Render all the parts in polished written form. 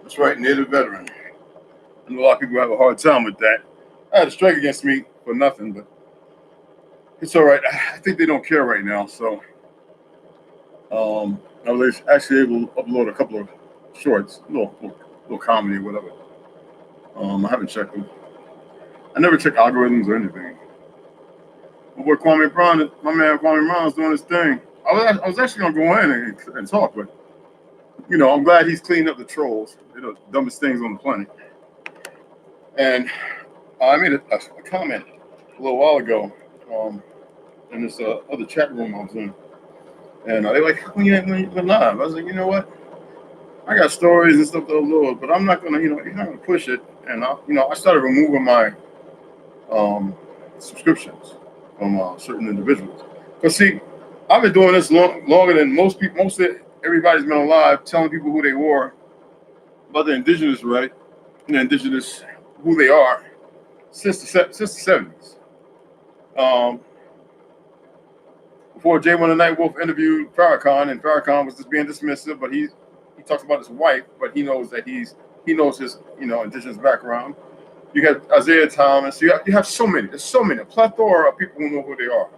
That's right, Native veteran. I know a lot of people have a hard time with that. I had a strike against me for nothing, but it's all right. I think they don't care right now. So I was actually able to upload a couple of shorts, little comedy or whatever. I haven't checked them. I never check algorithms or anything. My boy Kwame Brown, my man Kwame Brown is doing his thing. I was actually gonna go in and talk, but I'm glad he's cleaned up the trolls. They're the dumbest things on the planet. And I made a comment a little while ago in this other chat room I was in, and they like, "When you went live?" I was like, you know what? I got stories and stuff to upload, but I'm not gonna, you're not gonna push it. And I started removing my subscriptions from certain individuals. Because see, I've been doing this longer than most people. Most of everybody's been alive, telling people who they were about the indigenous right and the indigenous who they are since the 70s. Before J1 the Night Wolf interviewed Farrakhan, and Farrakhan was just being dismissive, but he talks about his wife, but he knows that he knows his indigenous background. You got Isaiah Thomas. You have so many. There's so many. A plethora of people who know who they are.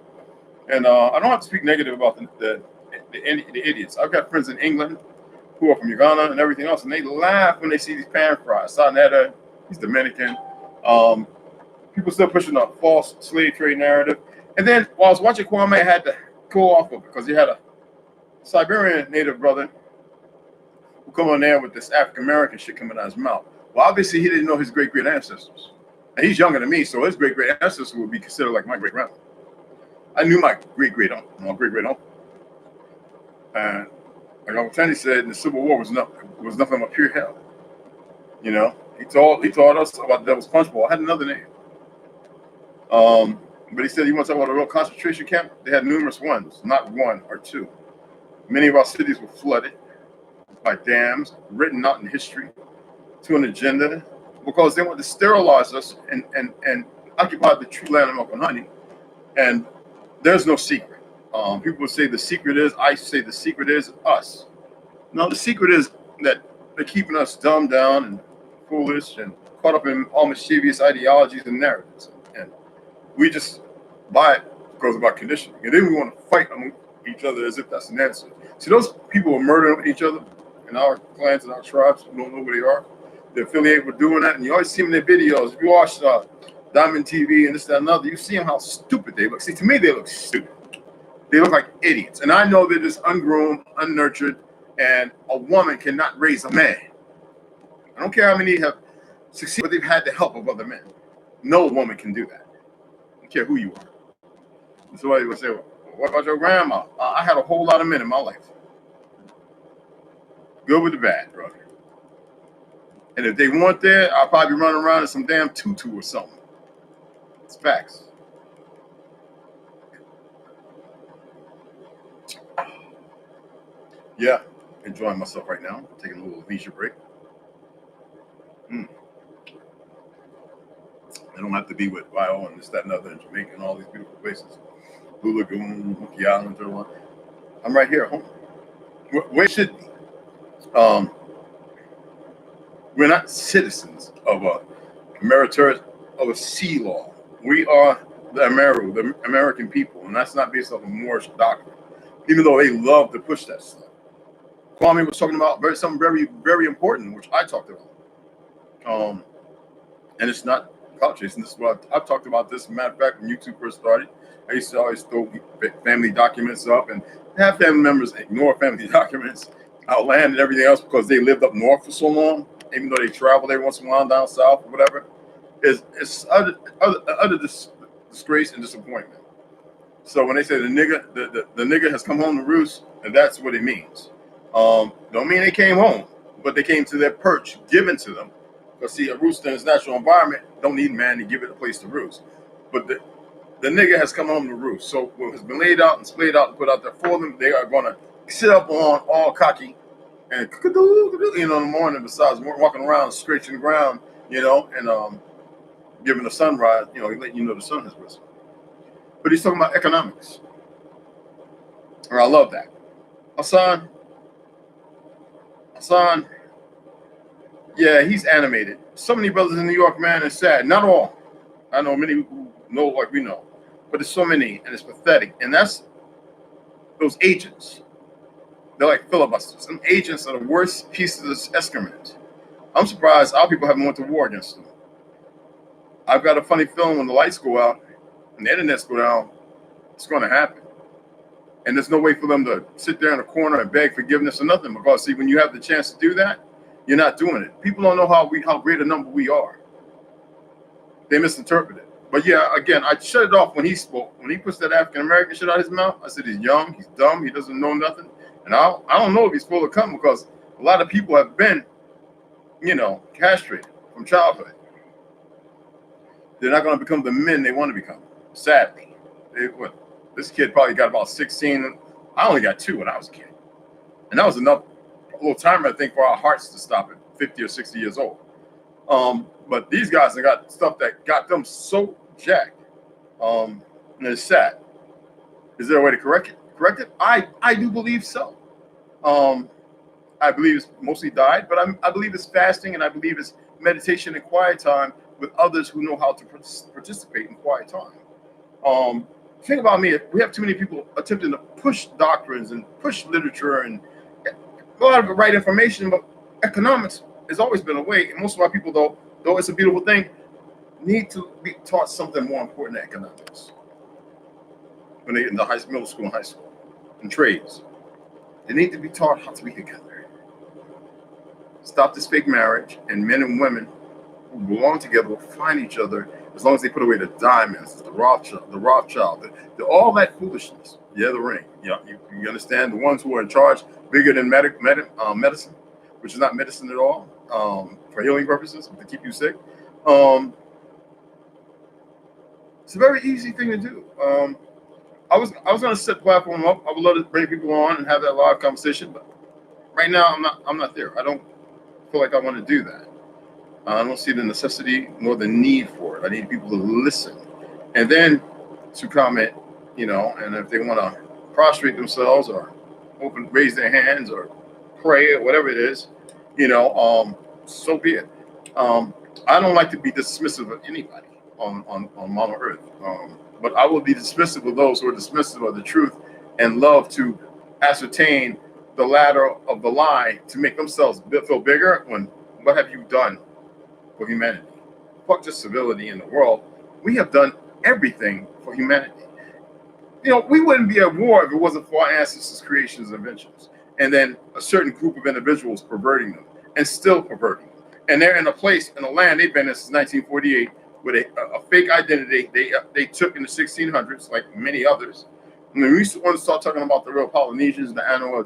And I don't have to speak negative about the idiots. I've got friends in England who are from Uganda and everything else, and they laugh when they see these pan fries. Sarnetta, he's Dominican. People still pushing a false slave trade narrative. And then while I was watching Kwame, I had to go off of it because he had a Siberian native brother who come on there with this African American shit coming out of his mouth. Well, obviously he didn't know his great ancestors, and he's younger than me, so his great ancestors would be considered like my great grandma. I knew my great uncle, and like Uncle Teddy said, the Civil War was nothing but pure hell. He taught us about the Devil's Punch Bowl. I had another name, but he said you want to talk about a real concentration camp? They had numerous ones, not one or two. Many of our cities were flooded by dams written out in history to an agenda because they wanted to sterilize us and occupy the true land of milk and honey. And there's no secret. People would say the secret is, I say the secret is us. No, the secret is that they're keeping us dumbed down and foolish and caught up in all mischievous ideologies and narratives. And we just buy it because of our conditioning. And then we want to fight among each other as if that's an answer. See, those people are murdering each other in our clans and our tribes who don't know who they are. They're affiliated with doing that. And you always see them in their videos. If you watch Diamond TV and this, that, and another, you see them how stupid they look. See, to me, they look stupid. They look like idiots. And I know they're just ungroomed, unnurtured, and a woman cannot raise a man. I don't care how many have succeeded, but they've had the help of other men. No woman can do that. I don't care who you are. Somebody would say, well, what about your grandma? I had a whole lot of men in my life. Good with the bad, brother. And if they weren't there, I'll probably be running around in some damn tutu or something. It's facts. Yeah, enjoying myself right now. Taking a little leisure break. I don't have to be with Bio and this, that, and other in Jamaica and all these beautiful places. Blue Lagoon, Monkey Island, third one. I'm right here at home. Where should be? We're not citizens of a sea law. We are the American people, and that's not based off of Moorish doctrine. Even though they love to push that stuff. Kwame was talking about something very, very important, which I talked about. And it's not clout chasing. This is what I've talked about this. Matter of fact, when YouTube first started, I used to always throw family documents up and have family members ignore family documents, outland and everything else because they lived up north for so long, even though they traveled every once in a while down south or whatever. It's utter disgrace and disappointment. So when they say the nigga has come home to roost, and that's what it means. Don't mean they came home, but they came to their perch given to them. Because see, a rooster in its natural environment don't need man to give it a place to roost. But the nigga has come home to roost. So what has been laid out and splayed out and put out there for them, they are going to sit up on all cocky and in the morning. Besides walking around scratching the ground, and giving the sunrise, letting you know the sun has risen. But he's talking about economics. And I love that. Hassan, yeah, he's animated. So many brothers in New York, man, it's sad. Not all. I know many who know like we know. But there's so many, and it's pathetic. And that's those agents. They're like filibusters. Some agents are the worst pieces of excrement. I'm surprised our people haven't went to war against them. I've got a funny feeling when the lights go out and the internets go down, it's going to happen. And there's no way for them to sit there in a corner and beg forgiveness or nothing. Because, see, when you have the chance to do that, you're not doing it. People don't know how great a number we are. They misinterpret it. But yeah, again, I shut it off when he spoke. When he puts that African American shit out of his mouth, I said he's young, he's dumb, he doesn't know nothing. And I don't know if he's full of cum because a lot of people have been, castrated from childhood. They're not going to become the men they want to become. Sadly, this kid probably got about 16. I only got 2 when I was a kid, and that was enough. A little time, I think, for our hearts to stop at 50 or 60 years old. But these guys have got stuff that got them so jacked. And it's sad. Is there a way to correct it? I do believe so. I believe it's mostly diet, but I believe it's fasting, and I believe it's meditation and quiet time with others who know how to participate in quiet time. Think about me. If we have too many people attempting to push doctrines and push literature and a lot of the right information, but economics has always been a way. And most of our people, though it's a beautiful thing, need to be taught something more important than economics when they get into middle school and high school and trades. They need to be taught how to be together. Stop this fake marriage, and men and women who belong together will find each other as long as they put away the diamonds, the Rothschild, all that foolishness. Yeah, the ring. Yeah, you understand? The ones who are in charge, bigger than medicine, which is not medicine at all, for healing purposes, to keep you sick. It's a very easy thing to do. I was going to set the platform up. I would love to bring people on and have that live conversation, but right now I'm not there. I don't feel like I want to do that. I don't see the necessity nor the need for it. I need people to listen and then to comment, and if they want to prostrate themselves or raise their hands or pray or whatever it is, so be it. I don't like to be dismissive of anybody on Mama Earth, but I will be dismissive of those who are dismissive of the truth and love to ascertain the ladder of the lie to make themselves feel bigger. What have you done for humanity? Fuck just civility in the world. We have done everything for humanity. We wouldn't be at war if it wasn't for our ancestors' creations and inventions, and then a certain group of individuals perverting them and still perverting them. And they're in a place in a land they've been in since 1948 with a fake identity they took in the 1600s, like many others. I mean, we want to start talking about the real Polynesians, the Ainu,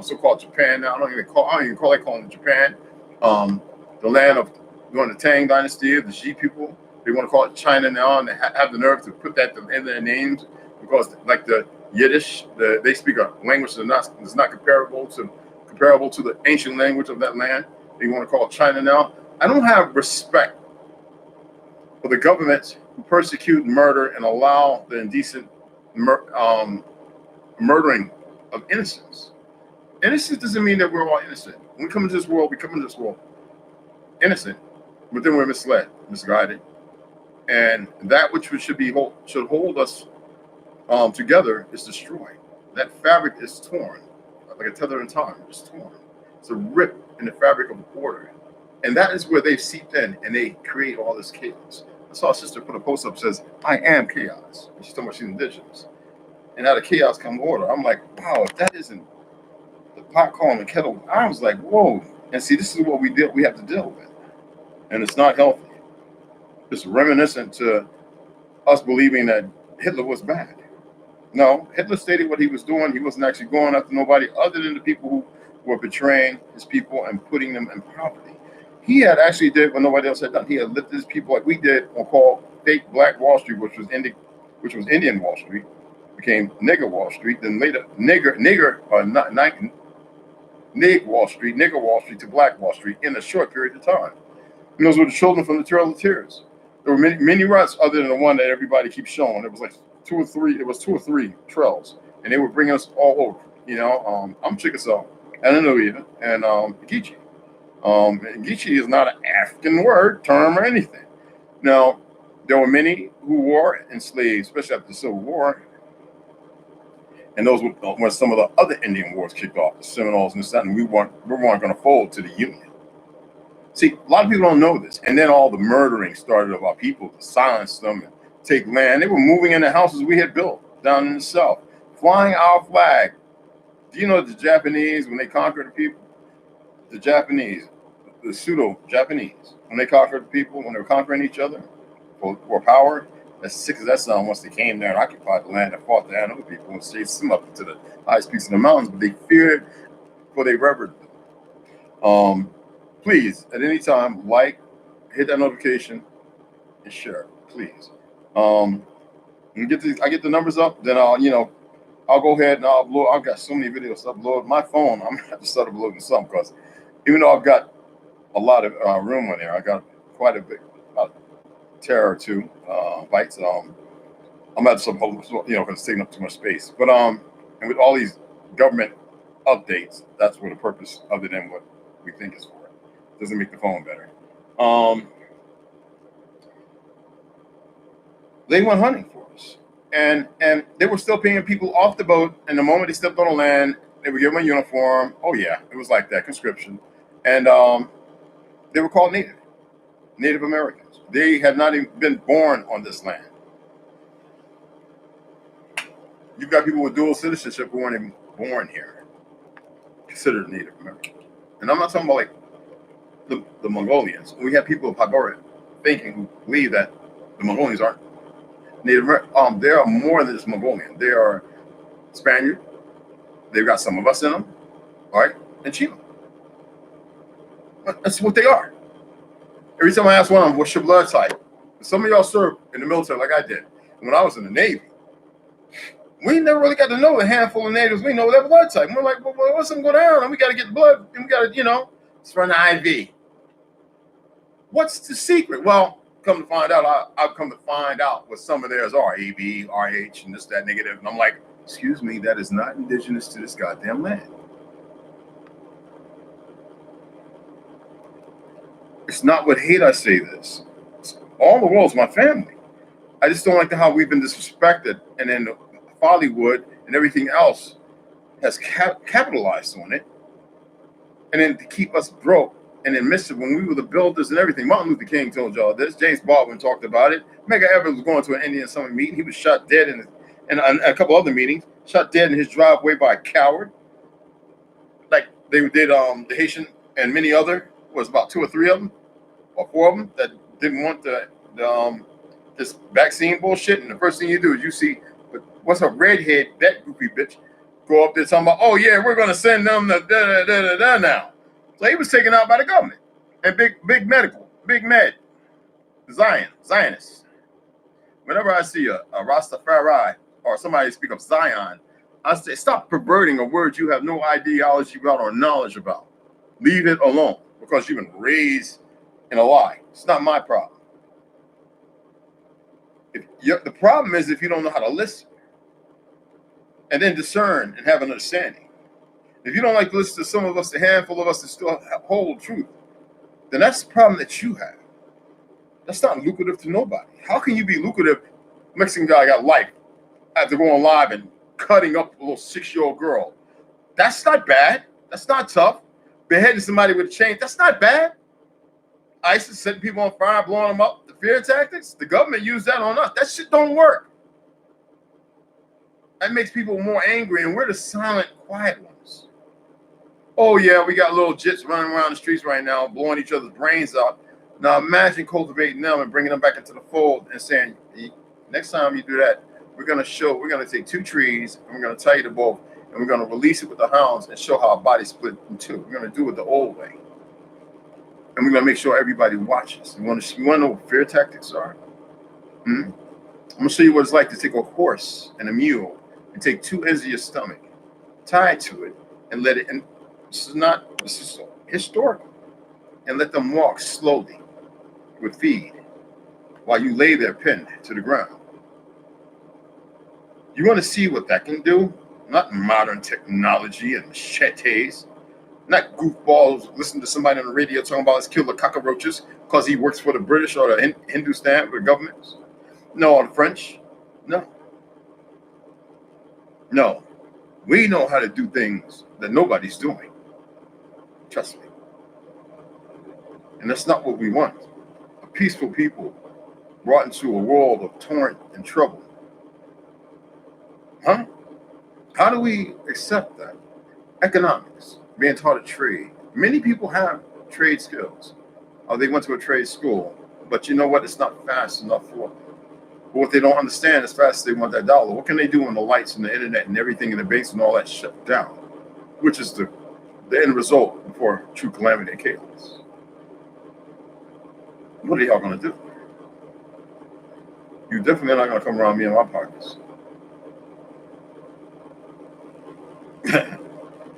so-called Japan. Now I don't even call it Japan. The land of during the Tang Dynasty, the Xi people. They want to call it China now, and they have the nerve to put that in their names because, like the Yiddish, they speak a language that's not comparable to the ancient language of that land. They want to call it China now. I don't have respect for the governments who persecute, murder, and allow the indecent murdering of innocents. Innocence doesn't mean that we're all innocent. When we come into this world, we come into this world innocent, but then we're misled, misguided, and that which should hold us together is destroyed. That fabric is torn, like a tether in time. It's torn. It's a rip in the fabric of order, and that is where they've seeped in, and they create all this chaos. I saw a sister put a post up that says, "I am chaos." And she's talking about she's indigenous, and out of chaos comes order. I'm like, wow, if that isn't the pot calling the kettle, I was like, whoa. And see, this is what we have to deal with, and it's not healthy. It's reminiscent to us believing that Hitler was bad. No, Hitler stated what he was doing. He wasn't actually going after nobody other than the people who were betraying his people and putting them in poverty. He had actually did what nobody else had done. He had lifted his people like we did on called fake Black Wall Street, which was Indian Wall Street, became Nigger Wall Street, then later Nigger Wall Street to Black Wall Street in a short period of time. And those were the children from the Trail of Tears. There were many routes other than the one that everybody keeps showing. It was like two or three trails, and they were bringing us all over. I'm Chickasaw, Andalusia, and Geechee. Geechee is not an African word, term, or anything. Now, there were many who were enslaved, especially after the Civil War, and those were when some of the other Indian wars kicked off, the Seminoles and that, and we weren't going to fold to the Union. See, a lot of people don't know this. And then all the murdering started of our people to silence them and take land. They were moving in the houses we had built down in the South, flying our flag. Do you know the Japanese, when they conquered the people, the Japanese, the pseudo-Japanese, when they conquered the people, when they were conquering each other for power, as sick as that sounded, once they came there and occupied the land and fought the other people and chased them up to the highest peaks in the mountains, but they feared, for they revered them. Please, at any time, hit that notification, and share, please. I get the numbers up, then I'll go ahead and I'll upload. I've got so many videos to upload. My phone, I'm gonna have to start uploading some because even though I've got a lot of room on there, I got quite a bit, about a tera or two bytes. I'm at some, because it's taking up too much space. But and with all these government updates, that's what the purpose, other than what we think is for. Doesn't make the phone better. They went hunting for us, and they were still paying people off the boat. And the moment they stepped on the land, they would give them a uniform. Oh yeah, it was like that, conscription, and they were called Native Americans. They had not even been born on this land. You've got people with dual citizenship who weren't even born here, considered Native Americans. And I'm not talking about like the Mongolians. We have people of Hagora thinking who believe that the Mongolians aren't Native American. They are more than just Mongolian. They are Spaniard. They've got some of us in them, all right, and Chino. That's what they are. Every time I ask one of them, what's your blood type? Some of y'all served in the military like I did. When I was in the Navy, we never really got to know a handful of natives. We know their blood type. And we're like, well, what's something go down? And we got to get blood, and we got to, it's for an IV. What's the secret? Well, come to find out, I've come to find out what some of theirs are, AB, RH, and this, that, negative. And I'm like, excuse me, that is not indigenous to this goddamn land. It's not with hate I say this. All the world's my family. I just don't like how we've been disrespected, and then Hollywood and everything else has capitalized on it, and then to keep us broke. And then missed it when we were the builders and everything. Martin Luther King told y'all this. James Baldwin talked about it. Medgar Evers was going to an Indian summer meeting. He was shot dead in and a couple other meetings, shot dead in his driveway by a coward, like they did the Haitian and many other, was about 2 or 3 of them or 4 of them that didn't want the this vaccine bullshit. And the first thing you do is you see what's a redhead, that goofy bitch, go up there talking about, oh yeah, we're gonna send them the da da da da da now. So he was taken out by the government and big medical, big med, Zionists. Whenever I see a Rastafari or somebody speak of Zion, I say, stop perverting a word you have no ideology about or knowledge about. Leave it alone because you've been raised in a lie. It's not my problem. The problem is if you don't know how to listen and then discern and have an understanding. If you don't like to listen to some of us, a handful of us that still hold truth, then that's the problem that you have. That's not lucrative to nobody. How can you be lucrative? Mexican guy got life after going live and cutting up a little 6-year-old girl. That's not bad. That's not tough. Beheading somebody with a chain, that's not bad. ISIS setting people on fire, blowing them up. The fear tactics, the government used that on us. That shit don't work. That makes people more angry, and we're the silent, quiet ones. Oh yeah, we got little jits running around the streets right now, blowing each other's brains out. Now imagine cultivating them and bringing them back into the fold and saying, next time you do that, we're gonna take 2 trees and we're gonna tie you to both, and we're gonna release it with the hounds and show how a body split in 2. We're gonna do it the old way. And we're gonna make sure everybody watches. You wanna know what fear tactics are? I'm gonna show you what it's like to take a horse and a mule and take 2 ends of your stomach, tie it to it, and let it, and this is historical, and let them walk slowly with feed while you lay there pinned to the ground. You want to see what that can do? Not modern technology and machetes, not goofballs listening to somebody on the radio talking about let's kill the cockroaches because he works for the British or the Hindustan, the governments. No, or the French. No. We know how to do things that nobody's doing. Trust me. And that's not what we want. A peaceful people brought into a world of torrent and trouble. Huh? How do we accept that? Economics, being taught a trade. Many people have trade skills. They went to a trade school. But you know what? It's not fast enough for what they don't understand as fast as they want that dollar. What can they do when the lights and the internet and everything in the banks and all that shut down? Which is the end result before true calamity and chaos. What are y'all going to do? You're definitely not going to come around me and my pockets.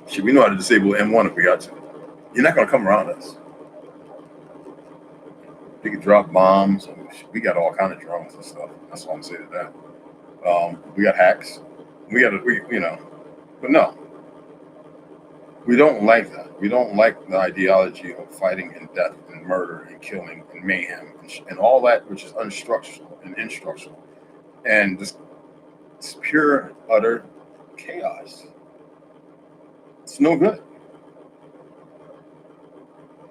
Shit, we know how to disable M1 if we got to. You're not going to come around us. They can drop bombs. We got all kind of drones and stuff. That's all I'm saying to that. We got hacks. But no. We don't like that. We don't like the ideology of fighting and death and murder and killing and mayhem and all that which is unstructural and instructional. And just it's pure, utter chaos. It's no good.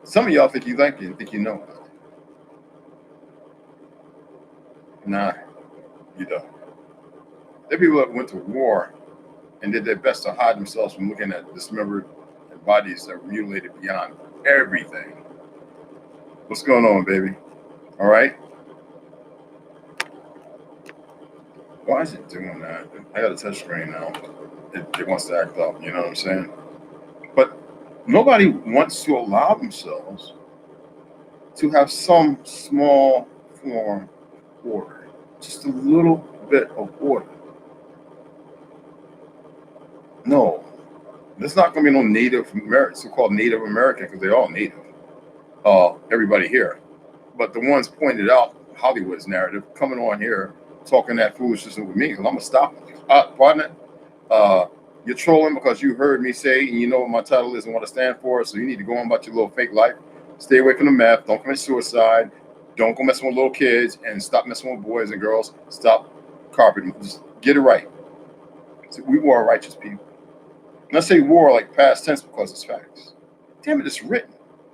Some of y'all think you like it and think you know it. Nah, you don't. There are people that went to war and did their best to hide themselves from looking at dismembered bodies that were mutilated beyond everything. What's going on, baby? All right? Why is it doing that? I got a touch screen now. It wants to act up, you know what I'm saying? But nobody wants to allow themselves to have some small form of order. Just a little bit of order. No. There's not going to be no Native American, so-called Native American, because they're all Native. Everybody here. But the ones pointed out Hollywood's narrative, coming on here, talking that foolishness with me, because I'm going to stop them. Partner, you're trolling because you heard me say, and you know what my title is and what I stand for, so you need to go on about your little fake life. Stay away from the meth. Don't commit suicide. Don't go messing with little kids, and stop messing with boys and girls. Stop carpeting. Just get it right. So we were righteous people. And I say war like past tense because it's facts. Damn it, it's written.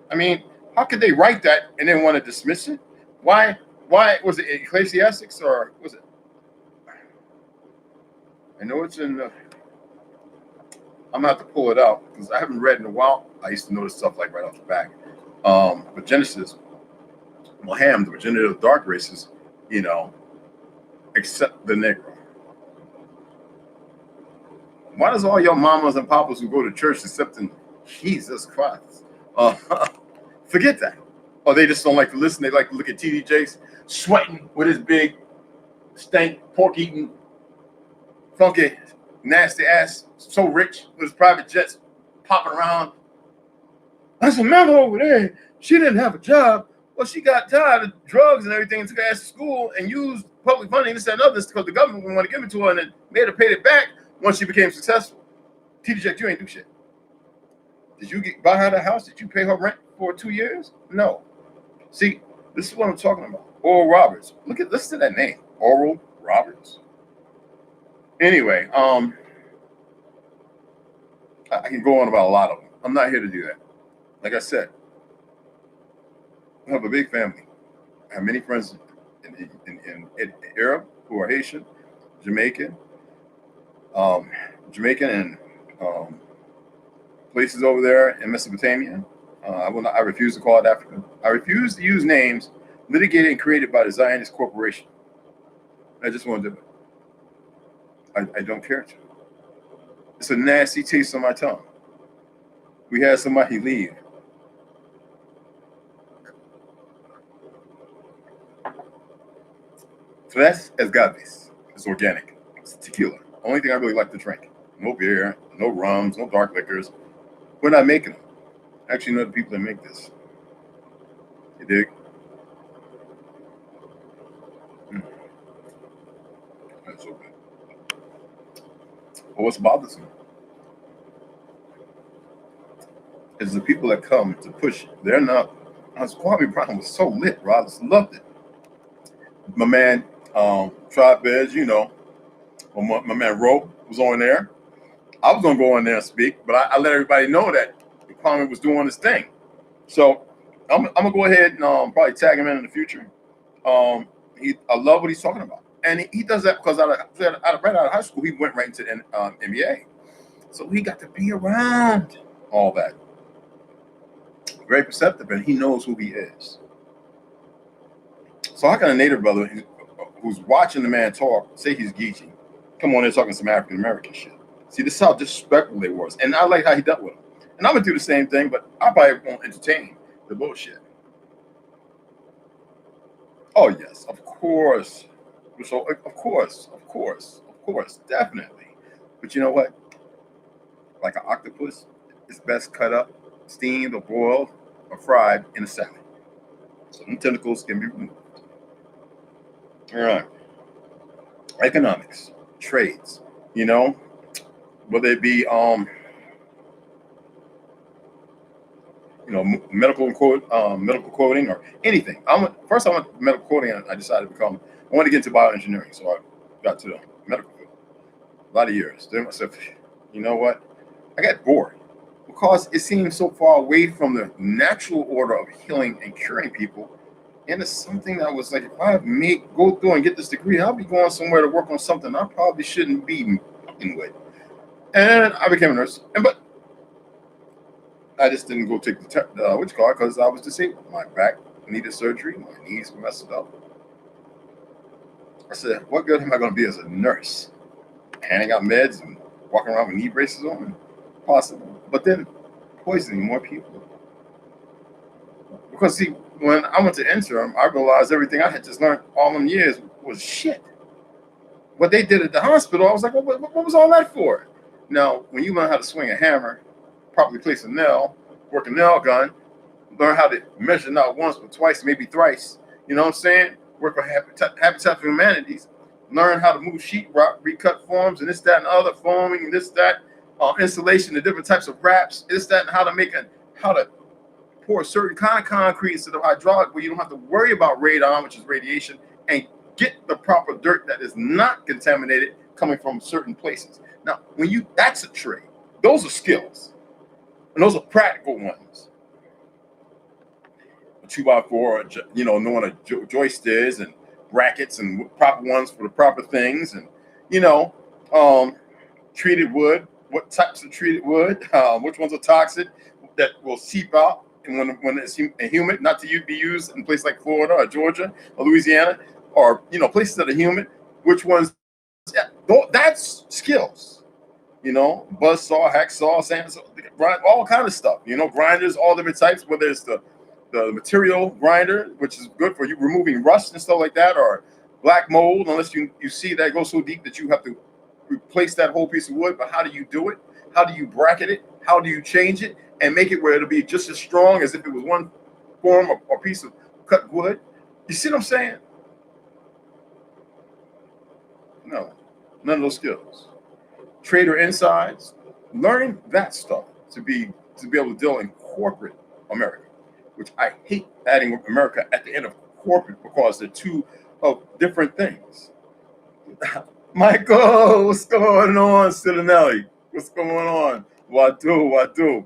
I mean, how could they write that and then want to dismiss it? Why was it Ecclesiastics or was it? I know it's in the. I'm gonna have to pull it out because I haven't read in a while. I used to know this stuff like right off the back. But Genesis, Ham, the virginity of the dark races, you know, except the Negro. Why does all your mamas and papas who go to church accepting Jesus Christ? Uh, Forget that. Or they just don't like to listen. They like to look at TD Jakes sweating with his big, stank, pork eating, funky, nasty ass, so rich with his private jets popping around. That's a member over there. She didn't have a job. Well, she got tired of drugs and everything and took her ass to school and used public funding, this and others, because the government wouldn't want to give it to her and then made her pay it back once she became successful. TD Jakes, you ain't do shit. Did you buy her the house? Did you pay her rent for 2 years? No. See, this is what I'm talking about. Oral Roberts. Listen to that name. Oral Roberts. Anyway, I can go on about a lot of them. I'm not here to do that. Like I said, I have a big family. I have many friends in Arab who are Haitian, Jamaican, and places over there in Mesopotamia. I refuse to call it Africa. I refuse to use names litigated and created by the Zionist corporation. I just won't do it. I don't care to. It's a nasty taste on my tongue. We had somebody leave. Tribebiz. It's organic. It's tequila. Only thing I really like to drink. No beer, no rums, no dark liquors. We're not making them. I actually know the people that make this. You dig? That's so good. But what's bothersome is the people that come to push. They're not. Kwame Brown was so lit, bro. I just loved it. My man, Tribebiz, you know, my man Ro was on there. I was gonna go in there and speak, but I let everybody know that Kwame was doing his thing. So I'm gonna go ahead and probably tag him in the future. I love what he's talking about, and he does that because right out of high school, he went right into the NBA, so he got to be around all that. Very perceptive, and he knows who he is. So how can a native brother who's watching the man talk say he's Geechee come on there talking some African American shit? See, this is how disrespectful they was, and I like how he dealt with them. And I'm gonna do the same thing, but I probably won't entertain the bullshit. Oh yes, of course. So of course, definitely. But you know what? Like an octopus, it's best cut up, steamed, or boiled, or fried in a salad. So the tentacles can be removed. All right. Economics, trades. You know, whether it be medical medical coding or anything. First I went medical coding. I decided to become. I wanted to get into bioengineering, so I got to the medical field. A lot of years. Then I said, you know what? I got bored because it seemed so far away from the natural order of healing and curing people. And it's something that was like, if I go through and get this degree, I'll be going somewhere to work on something I probably shouldn't be fucking with. And I became a nurse. But I just didn't go take the because I was disabled. My back needed surgery. My knees were messed up. I said, what good am I going to be as a nurse? Handing out meds and walking around with knee braces on? Possible. But then poisoning more people. Because, see, when I went to intern, I realized everything I had just learned all them years was shit. What they did at the hospital, I was like, what was all that for? Now, when you learn how to swing a hammer, properly place a nail, work a nail gun, learn how to measure not once, but twice, maybe thrice, you know what I'm saying? Work on Habitat for Humanities, learn how to move sheetrock, recut forms, and this, that, and other, foaming, and this, that, installation, the different types of wraps, this, that, and how to pour a certain kind of concrete instead of hydraulic, where you don't have to worry about radon, which is radiation, and get the proper dirt that is not contaminated coming from certain places. Now, that's a trade. Those are skills. And those are practical ones. A 2x4, knowing what a joist is, and brackets and proper ones for the proper things. And, Treated wood. What types of treated wood? Which ones are toxic that will seep out and when it's humid, not to be used in places like Florida or Georgia or Louisiana or places that are humid. Which ones? Yeah, that's skills. Buzz saw, hacksaw, sandsaw, all kind of stuff. Grinders, all different types. Whether it's the material grinder, which is good for you removing rust and stuff like that, or black mold, unless you see that goes so deep that you have to replace that whole piece of wood. But how do you do it? How do you bracket it? How do you change it and make it where it'll be just as strong as if it was one form or piece of cut wood? You see what I'm saying? No, none of those skills. Trader insides, learning that stuff to be able to deal in corporate America, which I hate adding America at the end of corporate because they're two of different things. Michael, what's going on, Cilinelli? What's going on? Wadu.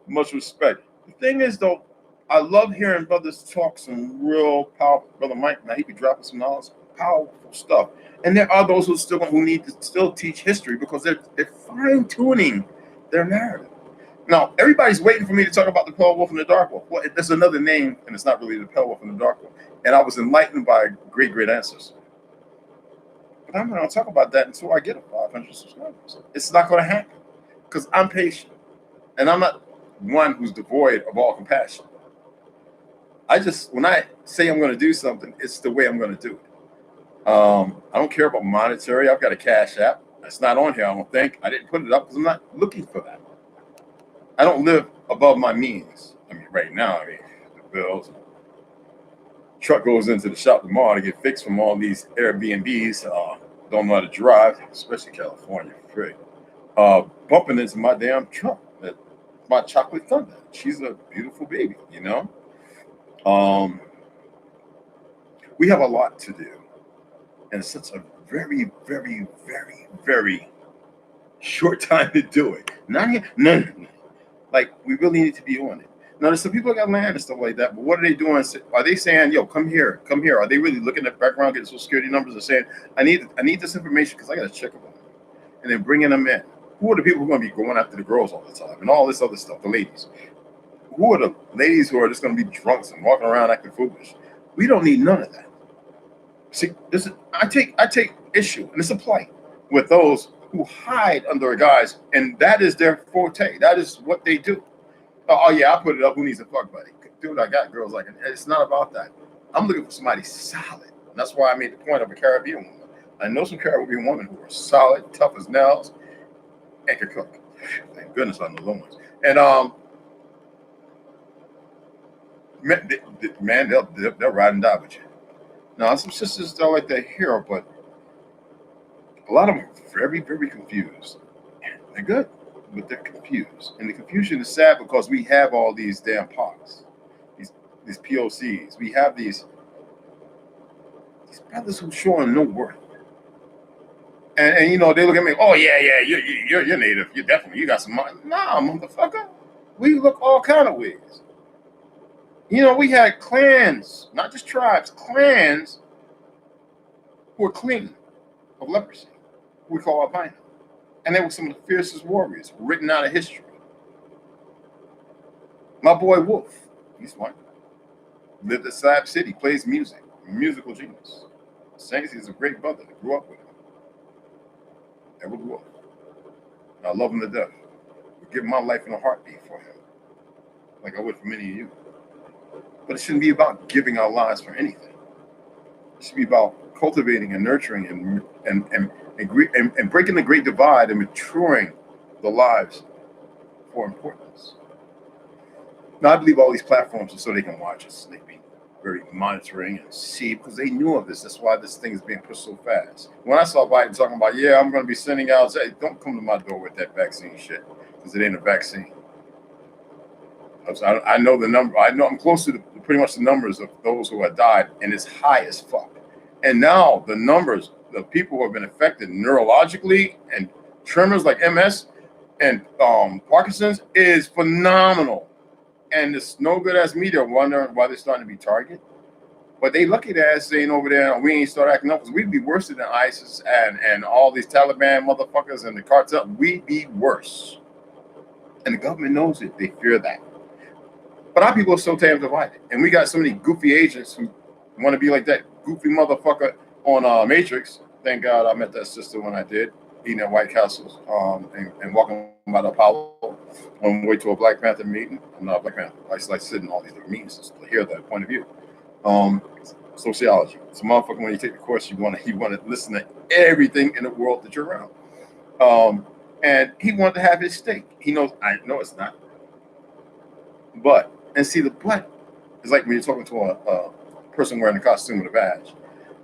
Much respect. The thing is, though, I love hearing brothers talk some real powerful. Brother Mike, now he be dropping some knowledge, powerful stuff. And there are those who need to still teach history because they're fine tuning their narrative. Now, everybody's waiting for me to talk about the Pale Wolf and the Dark Wolf. Well, there's another name, and it's not really the Pale Wolf and the Dark Wolf. And I was enlightened by great ancestors. But I'm not going to talk about that until I get 500 subscribers. It's not going to happen because I'm patient. And I'm not one who's devoid of all compassion. When I say I'm going to do something, it's the way I'm going to do it. I don't care about monetary. I've got a Cash App. It's not on here, I don't think. I didn't put it up because I'm not looking for that. I don't live above my means. Right now, the bills. Truck goes into the shop tomorrow to get fixed from all these Airbnbs. Don't know how to drive, especially California. Free. Bumping into my damn truck. My chocolate thunder. She's a beautiful baby, We have a lot to do. And it's such a very, very, very, very short time to do it. Not here. No. Like, we really need to be on it. Now, there's some people that got land and stuff like that, but what are they doing? Are they saying, yo, come here? Are they really looking at the background, getting social security numbers and saying, I need this information because I got to check them on, and then bringing them in? Who are the people who are going to be going after the girls all the time and all this other stuff, the ladies? Who are the ladies who are just going to be drunks and walking around acting foolish? We don't need none of that. See, I take issue, and it's a plight with those who hide under a guise, and that is their forte. That is what they do. Oh yeah, I put it up. Who needs a fuck buddy? Dude, I got girls like it. It's not about that. I'm looking for somebody solid. And that's why I made the point of a Caribbean woman. I know some Caribbean women who are solid, tough as nails, and can cook. Thank goodness I know those ones. And man, they'll ride and die with you. Now, some sisters don't like that hero, but a lot of them are very, very confused. They're good, but they're confused. And the confusion is sad because we have all these damn POCs, these POCs. We have these brothers who showing no worth. And they look at me, oh, yeah, you're native. You got some money. Nah, motherfucker. We look all kind of ways. We had clans, not just tribes, clans who were clean of leprosy, who we call albino. And they were some of the fiercest warriors written out of history. My boy Wolf, he's one. Lived at Slab City, plays music, musical genius. Sings, he's a great brother. I grew up with him. Edward Wolf. And I love him to death. I would give my life in a heartbeat for him, like I would for many of you. But it shouldn't be about giving our lives for anything. It should be about cultivating and nurturing and breaking the great divide and maturing the lives for importance. Now, I believe all these platforms are so they can watch us. They be very monitoring and see because they knew of this. That's why this thing is being pushed so fast. When I saw Biden talking about, yeah, I'm going to be sending out, say, don't come to my door with that vaccine shit because it ain't a vaccine. I know the number. I know I'm close to pretty much the numbers of those who have died, and it's high as fuck. And now the numbers, the people who have been affected neurologically and tremors like MS and Parkinson's is phenomenal. And this no good ass media wondering why they're starting to be targeted. But they lucky their ass ain't over there and we ain't start acting up because we'd be worse than ISIS and all these Taliban motherfuckers and the cartel. We'd be worse. And the government knows it. They fear that. But our people are so damn divided. And we got so many goofy agents who want to be like that goofy motherfucker on Matrix. Thank God I met that sister when I did, eating at White Castles and walking by the Apollo on the way to a Black Panther meeting. I'm not a Black Panther. I just like sitting in all these different meetings to hear that point of view. Sociology. It's a motherfucker when you take the course, you want to listen to everything in the world that you're around. And he wanted to have his stake. He knows, I know it's not. But, and see, the black, it's like when you're talking to a person wearing a costume with a badge.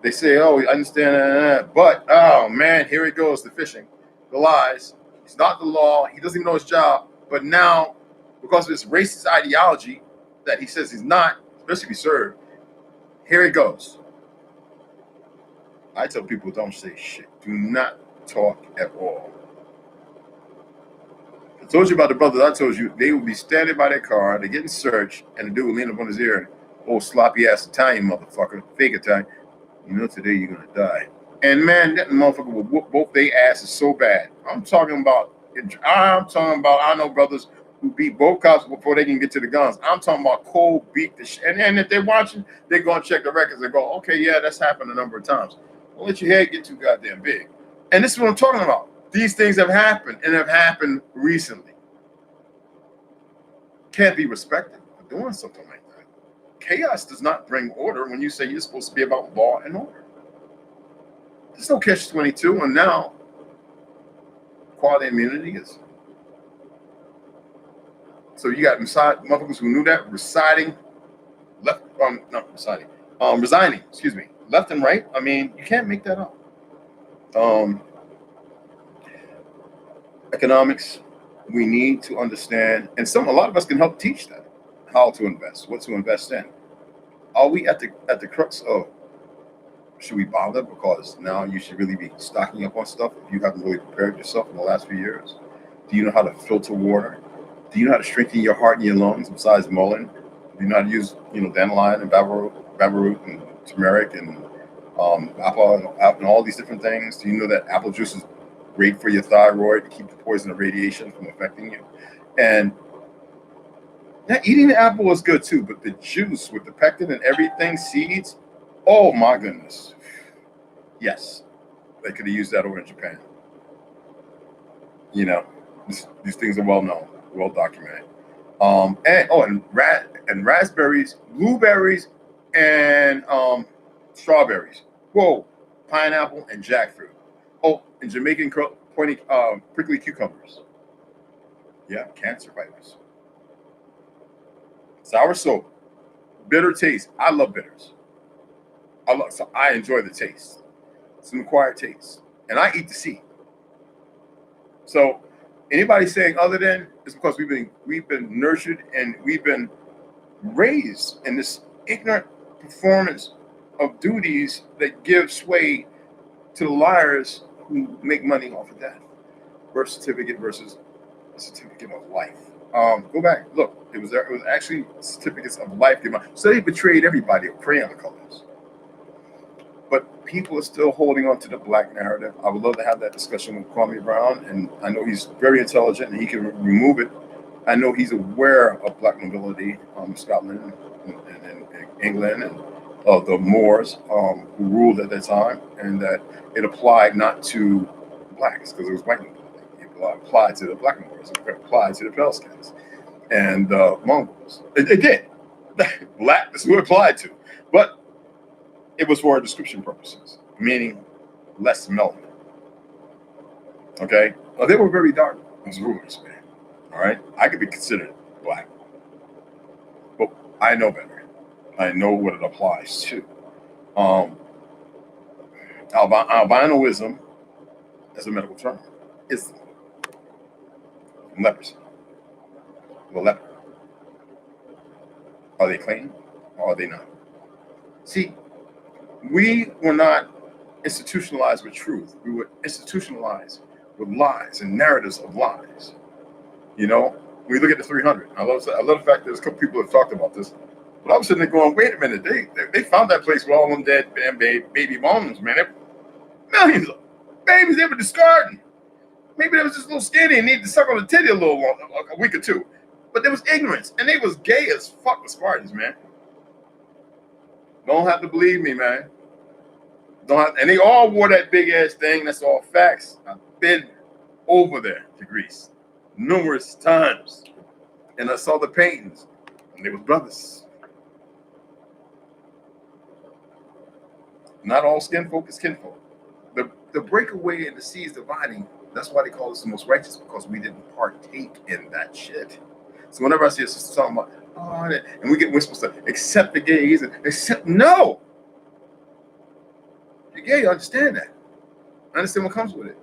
They say, oh, I understand that, but, oh, man, here it goes, the fishing, the lies. It's not the law. He doesn't even know his job. But now, because of this racist ideology that he says he's not, especially if he served, here it goes. I tell people, don't say shit. Do not talk at all. I told you about the brothers. I told you they would be standing by their car, they're getting searched, and the dude would lean up on his ear, old sloppy ass Italian motherfucker, fake Italian. You know, today you're gonna die. And man, that motherfucker will whoop both their asses so bad. I'm talking about. I know brothers who beat both cops before they can get to the guns. I'm talking about cold beat the shit. And if they're watching, they're gonna check the records and go, okay, yeah, that's happened a number of times. Don't let your head get too goddamn big. And this is what I'm talking about. These things have happened and have happened recently. Can't be respected for doing something like that. Chaos does not bring order when you say you're supposed to be about law and order. There's no catch-22, and now quality immunity is. So you got motherfuckers who knew that residing left, not residing, resigning, excuse me, left and right. I mean, you can't make that up. Economics, we need to understand, and a lot of us can help teach that, how to invest, what to invest in. Are we at the crux of should we bother? Because now you should really be stocking up on stuff if you haven't really prepared yourself in the last few years. Do you know how to filter water? Do you know how to strengthen your heart and your lungs besides mullein? Do you know how to use, dandelion and babaroot and turmeric and apple and all these different things? Do you know that apple juice is great for your thyroid to keep the poison of radiation from affecting you? And eating the apple is good too, but the juice with the pectin and everything, seeds, oh my goodness. Yes, they could have used that over in Japan. These things are well known, well documented. And raspberries, blueberries, and strawberries. Whoa, pineapple and jackfruit. Oh, and Jamaican prickly cucumbers. Yeah, cancer fighters. Sour soap, bitter taste. I love bitters. So I enjoy the taste. It's an acquired taste, and I eat the seed. So anybody saying other than is because we've been nurtured and we've been raised in this ignorant performance of duties that give sway to the liars who make money off of death. Birth certificate versus a certificate of life. Go back, look. It was actually certificates of life given. So they betrayed everybody of crayon colors. But people are still holding on to the black narrative. I would love to have that discussion with Kwame Brown, and I know he's very intelligent and he can remove it. I know he's aware of black nobility, Scotland and England, and the Moors who ruled at that time, and that it applied not to blacks because it was white nobility. It applied to the black Moors, it applied to the pale skins and Mongols. It did. Black is who it applied to, but it was for description purposes, meaning less melanin. Okay? Well, they were very dark, as rumors, man. All right? I could be considered black. But I know better. I know what it applies to. Albinoism, as a medical term, is leprosy. The leper. Are they clean or are they not? See, we were not institutionalized with truth. We were institutionalized with lies and narratives of lies. When we look at the 300, I love the fact that there's a couple people have talked about this. But I was sitting there going, wait a minute, they found that place with all them dead baby mamas, man. Millions of babies they were discarding. Maybe they was just a little skinny and needed to suck on the titty a little long, a week or two. But there was ignorance, and they was gay as fuck, the Spartans, man. Don't have to believe me, man. And they all wore that big ass thing. That's all facts. I've been over there to Greece numerous times, and I saw the paintings, and they was brothers. Not all skin folk is kinfolk. The breakaway and the seas dividing, that's why they call us the most righteous, because we didn't partake in that shit. So whenever I see a sister talking about, and we're supposed to accept the gays, no. You're gay, I understand that. I understand what comes with it.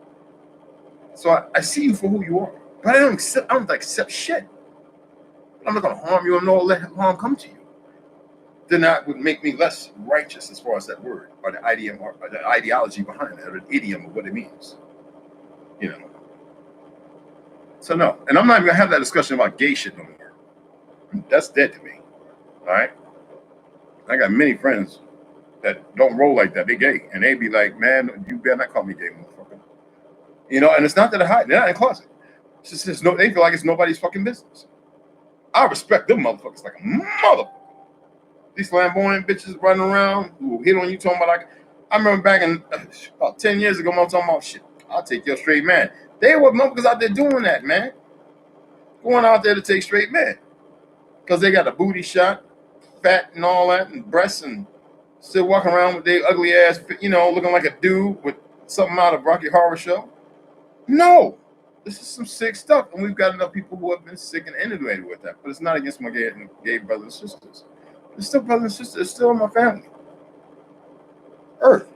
So I see you for who you are. But I don't accept shit. I'm not gonna harm you and no let harm come to you. Then that would make me less righteous as far as that word or the idiom or the ideology behind it or the idiom of what it means. You know. So no, and I'm not even gonna have that discussion about gay shit no more. That's dead to me. All right. I got many friends that don't roll like that. They gay, and they be like, "Man, you better not call me gay, motherfucker." You know, and it's not that I hide. They're not in the closet. It's just they feel like it's nobody's fucking business. I respect them motherfuckers like a motherfucker. These flamboyant bitches running around who hit on you talking about like, I remember back in about 10 years ago, I'm talking about shit. I'll take your straight man. They were motherfuckers out there doing that, man. Going out there to take straight men. Because they got a booty shot, fat and all that, and breasts, and still walking around with their ugly ass, you know, looking like a dude with something out of Rocky Horror Show. No. This is some sick stuff. And we've got enough people who have been sick and inundated with that. But it's not against my gay brothers and sisters. It's still brothers and sisters. It's still my family. Earth.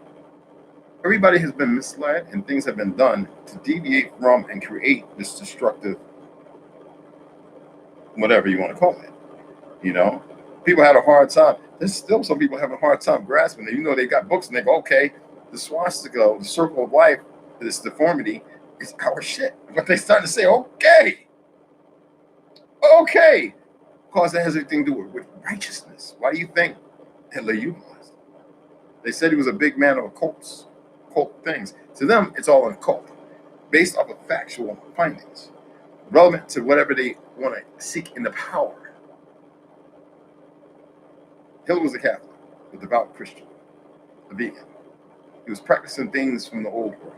Everybody has been misled and things have been done to deviate from and create this destructive, whatever you want to call it. You know, people had a hard time. There's still some people having a hard time grasping it. You know, they got books and they go, okay, the swastika, the circle of life, this deformity is our shit. But they start to say, okay, because it has anything to do with righteousness. Why do you think Hitler utilized? They said he was a big man of occults, cult things. To them, it's all occult, based off of factual findings, relevant to whatever they want to seek in the power. Hitler was a Catholic, a devout Christian, a vegan. He was practicing things from the old world.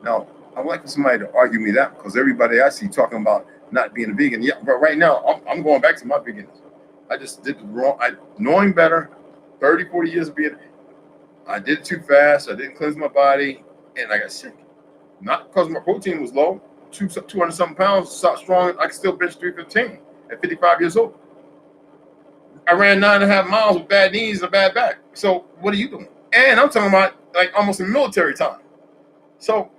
Now, I would like for somebody to argue me that, because everybody I see talking about not being a vegan. Yeah, but right now, I'm going back to my veganism. I just did the wrong, knowing better, 30, 40 years of being, I did it too fast, I didn't cleanse my body, and I got sick. Not because my protein was low, 200 something pounds, strong, I could still bench 315 at 55 years old. I ran 9.5 miles with bad knees and a bad back. So what are you doing? And I'm talking about like almost in military time. So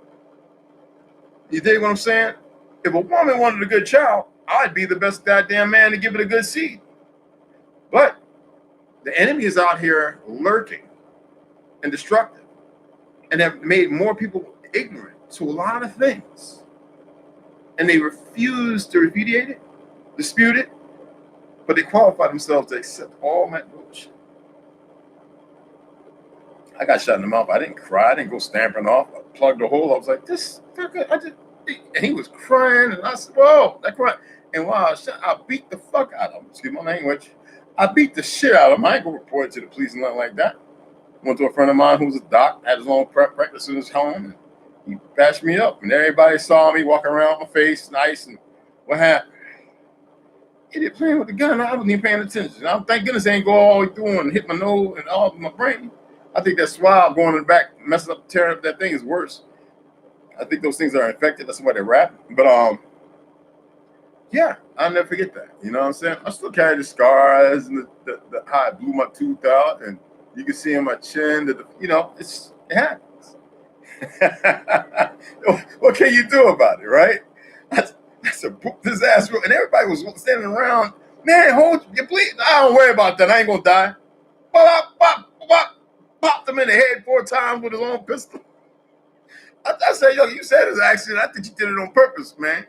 you dig what I'm saying? If a woman wanted a good child, I'd be the best goddamn man to give it a good seed. But the enemy is out here lurking and destructive and have made more people ignorant to a lot of things. And they refuse to repudiate it, dispute it, but they qualify themselves to accept all that bullshit. I got shot in the mouth. I didn't cry. I didn't go stamping off. I plugged the hole. I was like, this, and he was crying. And I said, whoa, that crying. And while I beat the fuck out of him. Excuse my language. I beat the shit out of him. I ain't going to report it to the police and nothing like that. Went to a friend of mine who was a doc, had his own practice in his home. And he bashed me up. And everybody saw me walking around with my face nice. And what happened? Idiot playing with the gun. I wasn't even paying attention. Thank goodness I ain't go all the way through and hit my nose and all of my brain. I think that swab going in the back, messing up, tearing up that thing is worse. I think those things are infected. That's why they wrap. But yeah, I'll never forget that. You know what I'm saying? I still carry the scars and the how I blew my tooth out, and you can see in my chin that it happens. What can you do about it, right? That's a disaster, and everybody was standing around. Man, hold your please. I don't worry about that. I ain't gonna die. Pop, pop, pop. Popped him in the head 4 times with his own pistol. I said, yo, you said it was an accident. I think you did it on purpose, man.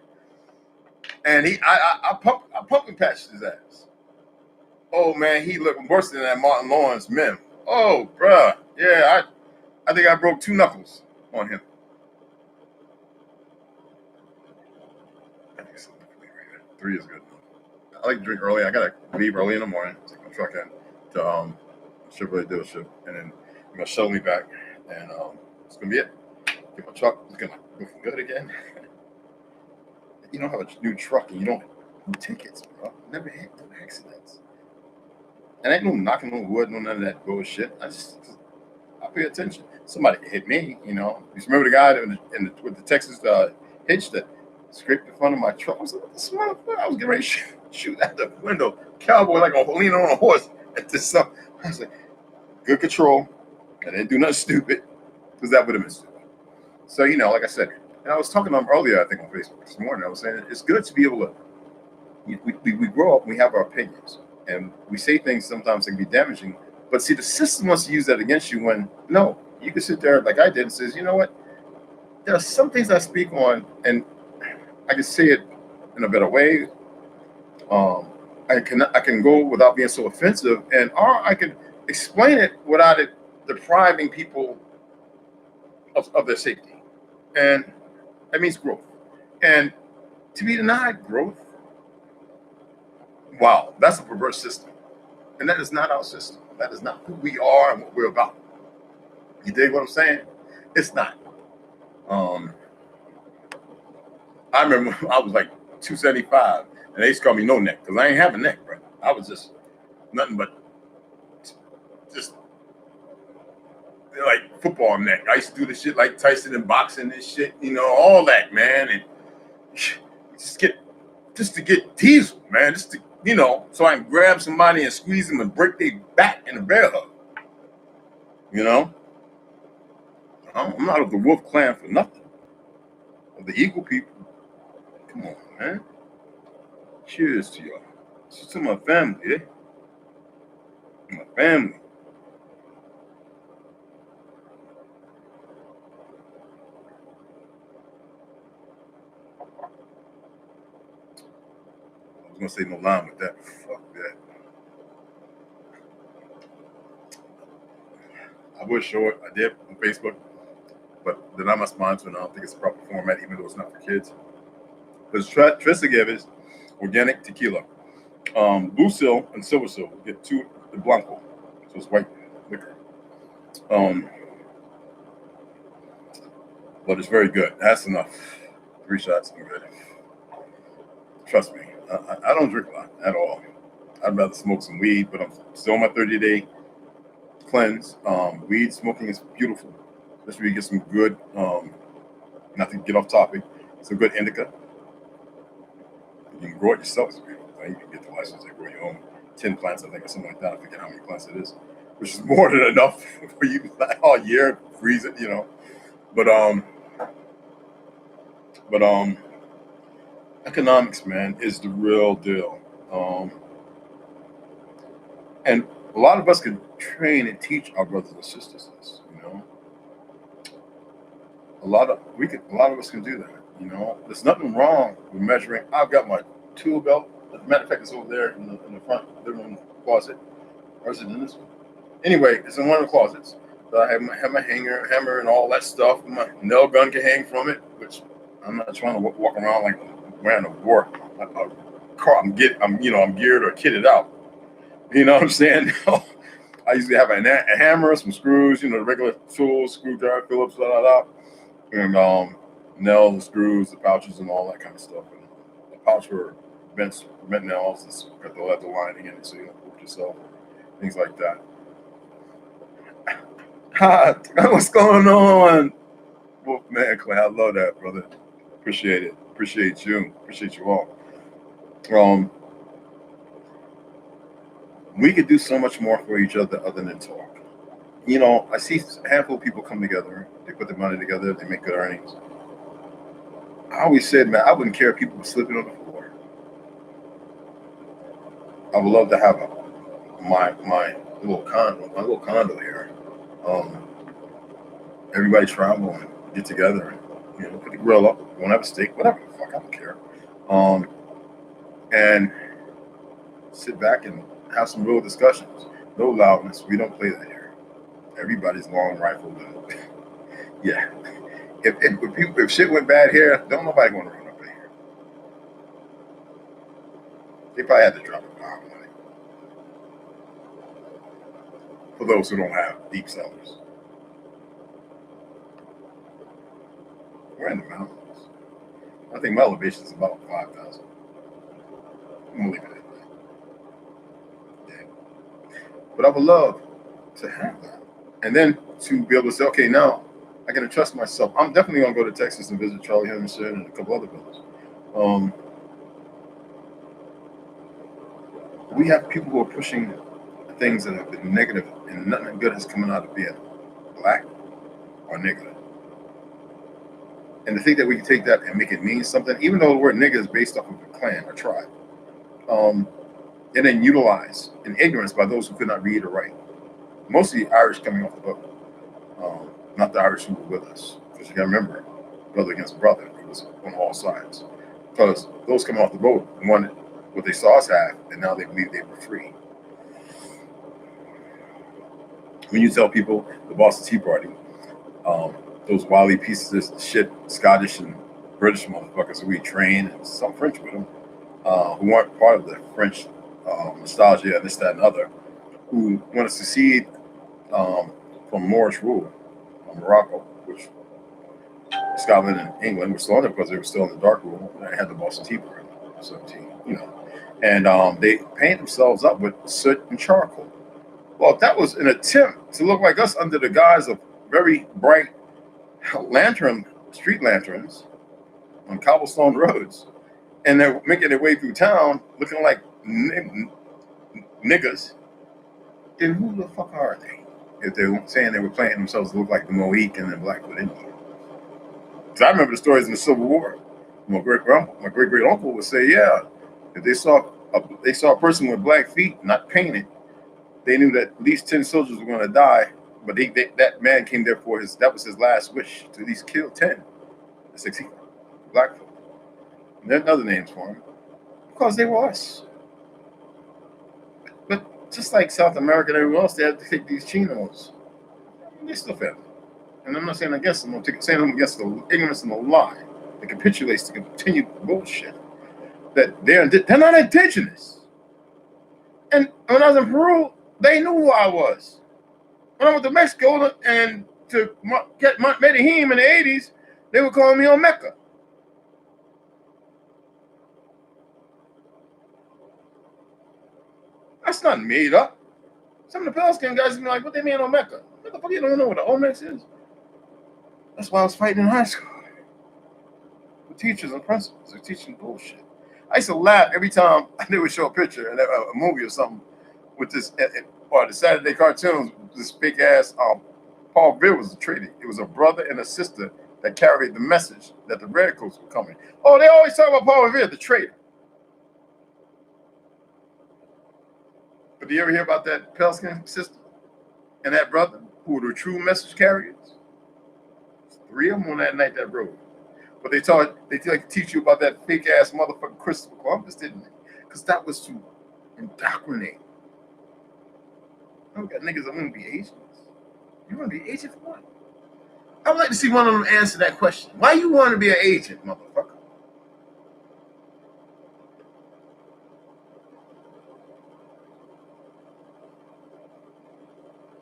And I pumped and patched his ass. Oh man, he looked worse than that Martin Lawrence meme. Oh, bruh. Yeah, I think I broke 2 knuckles on him. I think so. 3 is good. I like to drink early. I gotta leave early in the morning. Take my truck in to Chevrolet dealership, and then you're gonna shuttle me back, and it's gonna be it. Get my truck. It's gonna go for good again. You don't have a new truck, and you don't have tickets, bro. Never had no accidents. And ain't no knocking on wood, no none of that bullshit. I pay attention. Somebody hit me, you know. You remember the guy with the Texas hitch that scraped the front of my truck? I was like, what this motherfucker? I was getting ready to shoot out the window. Cowboy like leaning on a horse at this stuff. I was like, good control. I didn't do nothing stupid because that would have been stupid. So, you know, like I said, and I was talking to him earlier, I think on Facebook this morning. I was saying it's good to be able to, we grow up and we have our opinions. And we say things sometimes that can be damaging. But see, the system wants to use that against you when, no, you can sit there like I did and says, you know what? There are some things I speak on and I can say it in a better way. I can go without being so offensive, and or I can explain it without it depriving people of their safety. And that means growth. And to be denied growth, wow, that's a perverse system. And that is not our system. That is not who we are and what we're about. You dig what I'm saying? It's not. Um, I remember I was like 275, and they used to call me no neck because I ain't have a neck, bro. I was just nothing but just like football neck. I used to do the shit like Tyson and boxing and shit, you know, all that, man, and just to get diesel, man, just to so I can grab somebody and squeeze them and break their back in a bear hug. You know, I'm not of the Wolf Clan for nothing. Of the Eagle people, come on, man. Cheers to y'all. Cheers to my family, yeah, my family. I was gonna say no line with that. Fuck that. I was short. I did on Facebook, but they're not my sponsor, and I don't think it's the proper format, even though it's not for kids. Because Tribebiz organic tequila, blue seal and silver seal. Get two the blanco, so it's white liquor. Um, but it's very good. That's enough. 3 shots, I'm good. Trust me, I don't drink a lot at all. I'd rather smoke some weed, but I'm still on my 30-day cleanse. Weed smoking is beautiful, especially you get some good. Not to get off topic, some good indica. You can grow it yourself. It's beautiful. You can get the license to grow your own 10 plants, I think, or something like that. I forget how many plants it is, which is more than enough for you all year. Freeze it, But but economics, man, is the real deal. And a lot of us can train and teach our brothers and sisters this. A lot of us can do that. There's nothing wrong with measuring. I've got my tool belt. As a matter of fact, it's over there in the front living room closet. Or is it in this one? Anyway, it's in one of the closets. So I have my hammer, and all that stuff. My nail gun can hang from it, which I'm not trying to walk around like wearing a war a car. I'm geared or kitted out. You know what I'm saying? I usually have a hammer, some screws, the regular tools, screwdriver, Phillips, and nails, the screws, the pouches, and all that kind of stuff. And the pouch for bent nails, it's got the leather lining in it, so you don't poke yourself. Things like that. Hi, what's going on? Wolfman Clay, I love that, brother. Appreciate it. Appreciate you. Appreciate you all. Um, we could do so much more for each other than talk. I see a handful of people come together. They put their money together. They make good earnings. I always said, man, I wouldn't care if people were sleeping on the floor. I would love to have my little condo here. Um, Everybody travel and get together and put the grill up. Won't have a steak, whatever the fuck. I don't care. And sit back and have some real discussions. No loudness. We don't play that here. Everybody's long rifled. And yeah. If shit went bad here, don't nobody want to run up in here. They probably had to drop a bomb on it. For those who don't have deep cellars. We're in the mountains. I think my elevation is about 5,000. I'm gonna leave it at that. Yeah. But I would love to have that. And then to be able to say, okay, now I can trust myself. I'm definitely gonna go to Texas and visit Charlie Henderson and a couple other brothers. We have people who are pushing things that have been negative, and nothing good is coming out of being black or nigger. And to think that we can take that and make it mean something, even though the word nigger is based off of a clan or tribe, and then utilized in ignorance by those who could not read or write. Mostly Irish coming off the boat, not the Irish who were with us. Because you got to remember, brother against brother, it was on all sides. Because those coming off the boat wanted what they saw us have, and now they believe they were free. When you tell people the Boston Tea Party, those wily pieces of shit, Scottish and British motherfuckers who we train, and some French with them, who weren't part of the French nostalgia and this, that, and other, who want to secede from Moorish rule, Morocco, which Scotland and England were still under because they were still in the dark rule. They had the Boston Tea Party, 17, and they paint themselves up with soot and charcoal. Well, that was an attempt to look like us under the guise of very bright street lanterns on cobblestone roads, and they're making their way through town looking like niggas. Then who the fuck are they? If they're saying they were painting themselves to look like the Mohican and Blackfoot Indian. Because I remember the stories in the Civil War. My great great uncle would say, yeah, if they saw a person with black feet not painted, they knew that at least 10 soldiers were going to die. But that man came there that was his last wish, to at least kill 10. 60 Blackfoot. And there's other names for them. Because they were us. But just like South America and everywhere else, they had to take these chinos. They still family. And I'm not saying against them, I'm saying them against the ignorance and the lie that capitulates to continue bullshit. That they're not indigenous. And when I was in Peru, they knew who I was. When I went to Mexico and to get Medellin in the 80s, they were calling me Olmeca. That's not made up. Some of the Palestinian guys be like, what they mean Olmeca? What the fuck, you don't know what the Olmecs is? That's why I was fighting in high school. The teachers and principals are teaching bullshit. I used to laugh every time they would show a picture in a movie or something with this, or the Saturday cartoons, this big ass, Paul Beer was a traitor. It was a brother and a sister that carried the message that the redcoats were coming. Oh, they always talk about Paul Revere, the traitor. But do you ever hear about that pale-skinned sister and that brother who were the true message carriers? 3 of them on that night that rode. But they like to teach you about that fake ass motherfucker Christopher Columbus, didn't they? Because that was to indoctrinate. I got niggas that want to be agents. You want to be an agent for what? I would like to see one of them answer that question. Why you want to be an agent, motherfucker?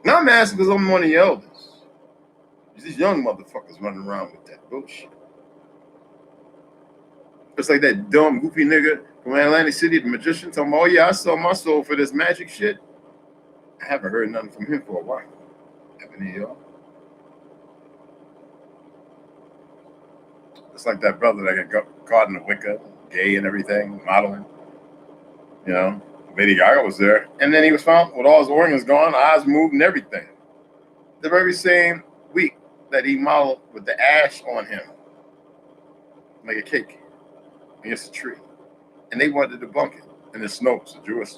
Now I'm asking because I'm one of the elders. These young motherfuckers running around with that bullshit. It's like that dumb, goofy nigga from Atlantic City, the magician, talking about, oh yeah, I sold my soul for this magic shit. I haven't heard nothing from him for a while. Have any of y'all? It's like that brother that got caught in the Wicca, gay and everything, modeling. Lady Gaga was there. And then he was found with all his organs gone, eyes moved and everything. The very same week that he modeled with the ash on him, like a cake, against a tree. And they wanted to debunk it. And the Snopes, a Jewish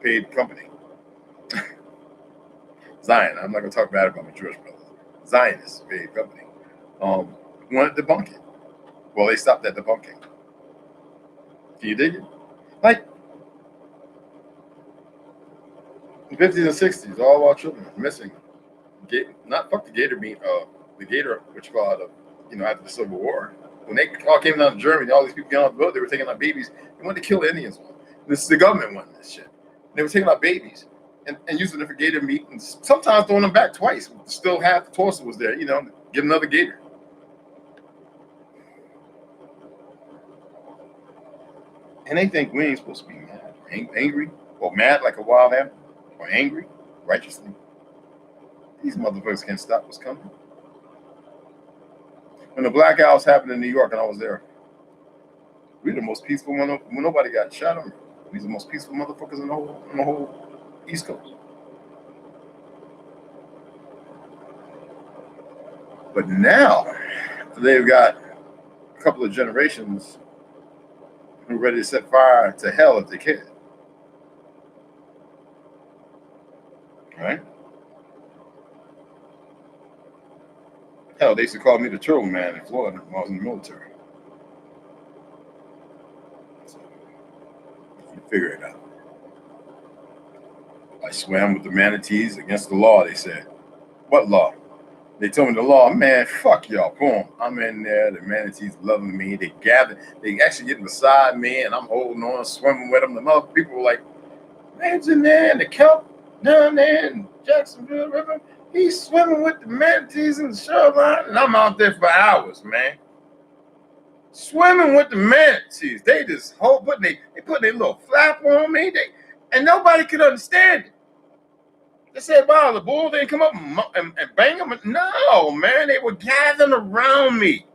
paid company. Zion, I'm not going to talk bad about my Jewish brothers. Zionist paid company. Wanted to debunk it. Well, they stopped that debunking. Can you dig it? Like, 50s and 60s, all our children missing. Not fuck the gator meat, the gator, which you call it, after the Civil War. When they all came down to Germany, all these people came out the boat, they were taking out babies. They wanted to kill the Indians. This is the government wanting this shit. They were taking out babies and using it for gator meat, and sometimes throwing them back twice. Still half the torso was there, get another gator. And they think we ain't supposed to be mad, angry, or mad like a wild animal, or angry righteously. These motherfuckers can't stop what's coming. When the blackouts happened in New York, and I was there, we were the most peaceful one. When nobody got shot on. We were the most peaceful motherfuckers in the whole East Coast. But now they've got a couple of generations who are ready to set fire to hell if they can. Right? Hell, they used to call me the turtle man in Florida when I was in the military. So, you figure it out. I swam with the manatees against the law, they said. What law? They told me the law. Man, fuck y'all. Boom. I'm in there. The manatees loving me. They gathered. They actually getting beside me, and I'm holding on, swimming with them. The other people were like, man's in there in the kelp down there in Jacksonville River. He's swimming with the manatees in the shoreline, and I'm out there for hours, man. Swimming with the manatees. They just they put their little flap on me. And nobody could understand it. They said, wow, the bull didn't come up and bang them. No, man, they were gathering around me.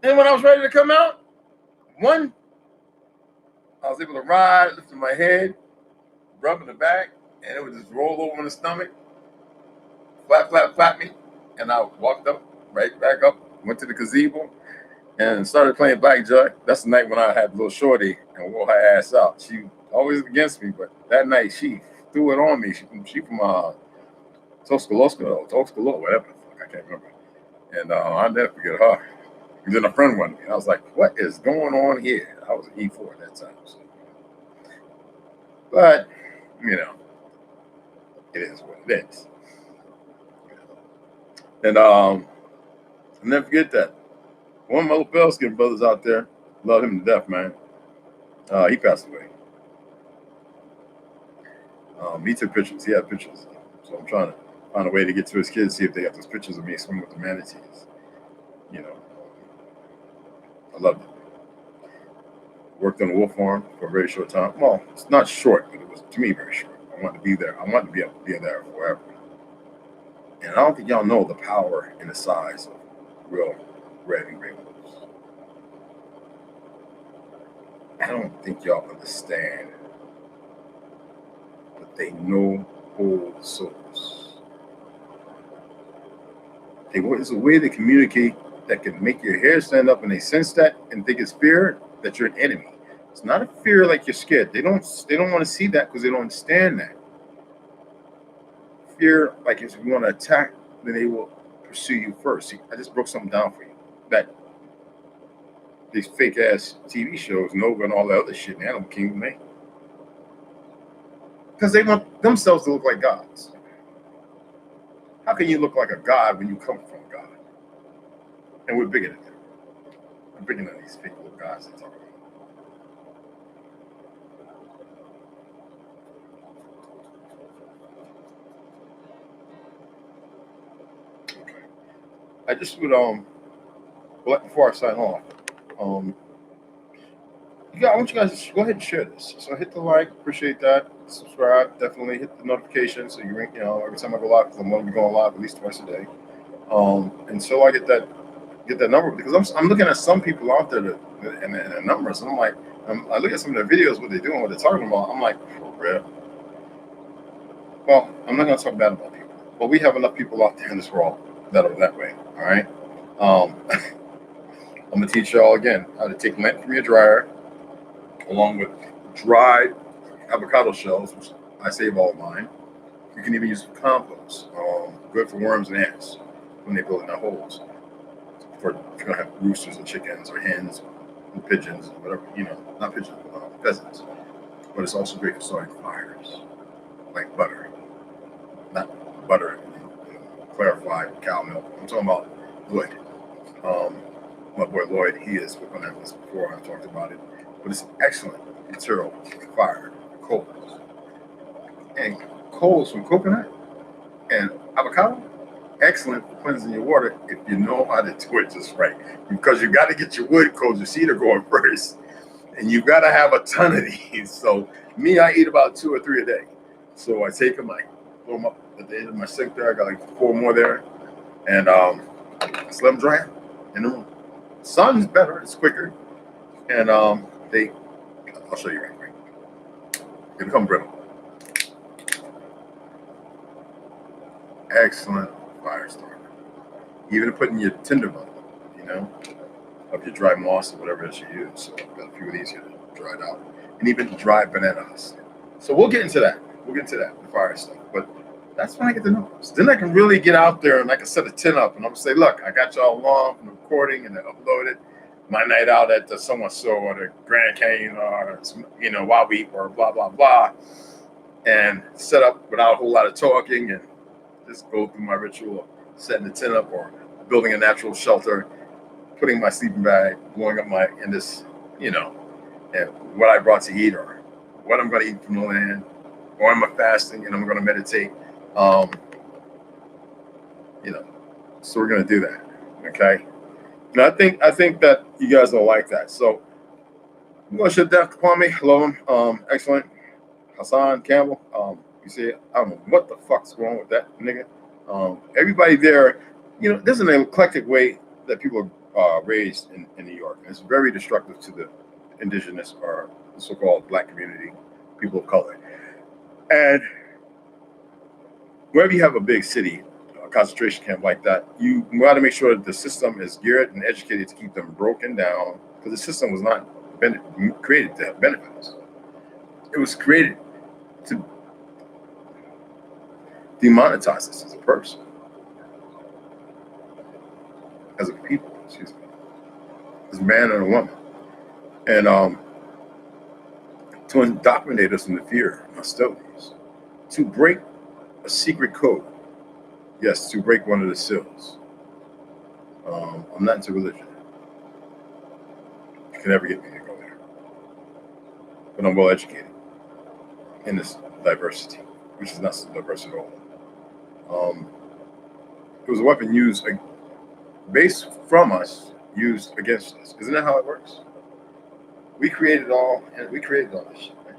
And when I was ready to come out, I was able to ride, lifting my head, rubbing the back, and it would just roll over in the stomach, flap me. And I walked up, right back up, went to the gazebo, and started playing blackjack. That's the night when I had a little shorty and wore her ass out. She always against me, but that night she threw it on me. She from Tuscaloosa, whatever. I can't remember. And I'll never forget her. And then a friend wanted me. I was like, what is going on here? I was an E4 at that time. So. But, it is what it is. And I'll never forget that. One of my little Bell-skin brothers out there, love him to death, man. He passed away. He took pictures. He had pictures. So I'm trying to find a way to get to his kids, see if they got those pictures of me swimming with the manatees. I loved it. Worked on the wolf farm for a very short time. Well, it's not short, but it was, to me, very short. I wanted to be there. I wanted to be able to be there forever. And I don't think y'all know the power and the size of real red and gray wolves. I don't think y'all understand, but they know whole souls. It's a way they communicate that can make your hair stand up, and they sense that and think it's fear, that you're an enemy. It's not a fear like you're scared. They don't want to see that because they don't understand that. Fear, like if you want to attack, then they will pursue you first. See, I just broke something down for you. That these fake ass TV shows, Nova and all that other shit, Animal Kingdom, man. Because they want themselves to look like gods. How can you look like a god when you come from God? And we're bigger than them. We're bigger than these fake little gods they talk about. Okay. I just would before I sign off, I want you guys to go ahead and share this. So hit the like, appreciate that. Subscribe, definitely hit the notification so you ring, every time I go live, because I'm going to be going live at least twice a day. And so I get that number, because I'm looking at some people out there and the numbers, and I'm like, I look at some of their videos, what they're doing, what they're talking about. I'm like, for real? Well, I'm not going to talk bad about people, but we have enough people out there in this world that are that way. All right. I'm going to teach y'all again how to take lint from your dryer, along with dried avocado shells, which I save all of mine. You can even use compost, good for worms and ants when they build in their holes. For if you're gonna have roosters or chickens or hens and pigeons, whatever, not pigeons, pheasants. but it's also great for starting fires, like butter, not butter, clarified cow milk. I'm talking about wood. Um, my boy Lloyd, he is working on this before. I talked about it, but it's excellent material for fire, coals, and coals from coconut and avocado. Excellent for cleansing your water if you know how to do it just right. Because you got to get your wood coals, your cedar going first, and you got to have a ton of these. So me, I eat about 2 or 3 a day. So I take them, I throw them up at the end of my sink there. I got like 4 more there, and just let them dry out in the room. Sun's better, it's quicker, and I'll show you right quick. They become brittle. Excellent fire starter. Even putting your tinder bundle, of your dry moss or whatever it is you use. So I've got a few of these here dried out, and even dried bananas. So we'll get into that. The fire stuff. But that's when I get to know. So then I can really get out there and I can set a tin up, and I'm gonna say, look, I got y'all along from the recording, and I uploaded my night out at the so-and-so or the Grand Canyon or Wabi or blah blah blah, and set up without a whole lot of talking, and just go through my ritual of setting the tin up or building a natural shelter, putting my sleeping bag, blowing up and what I brought to eat or what I'm going to eat from the land, or am I fasting and I'm going to meditate. So we're going to do that. Okay. And I think that you guys will like that. So I'm going to shut down Kwame. Hello him. Excellent. Hassan Campbell. You see, I don't know what the fuck's wrong with that nigga. Everybody there, there's an eclectic way that people are raised in New York. And it's very destructive to the indigenous or the so-called black community, people of color. And wherever you have a big city, a concentration camp like that, you got to make sure that the system is geared and educated to keep them broken down, because the system was not created to have benefits. It was created to demonetize us as a person, as a people, as a man and a woman, and to indoctrinate us into fear and hostilities, to break a secret code. Yes, to break one of the seals. I'm not into religion. You can never get me to go there. But I'm well educated in this diversity, which is not so diverse at all. It was a weapon used, based from us, used against us. Isn't that how it works? We created all this shit, right?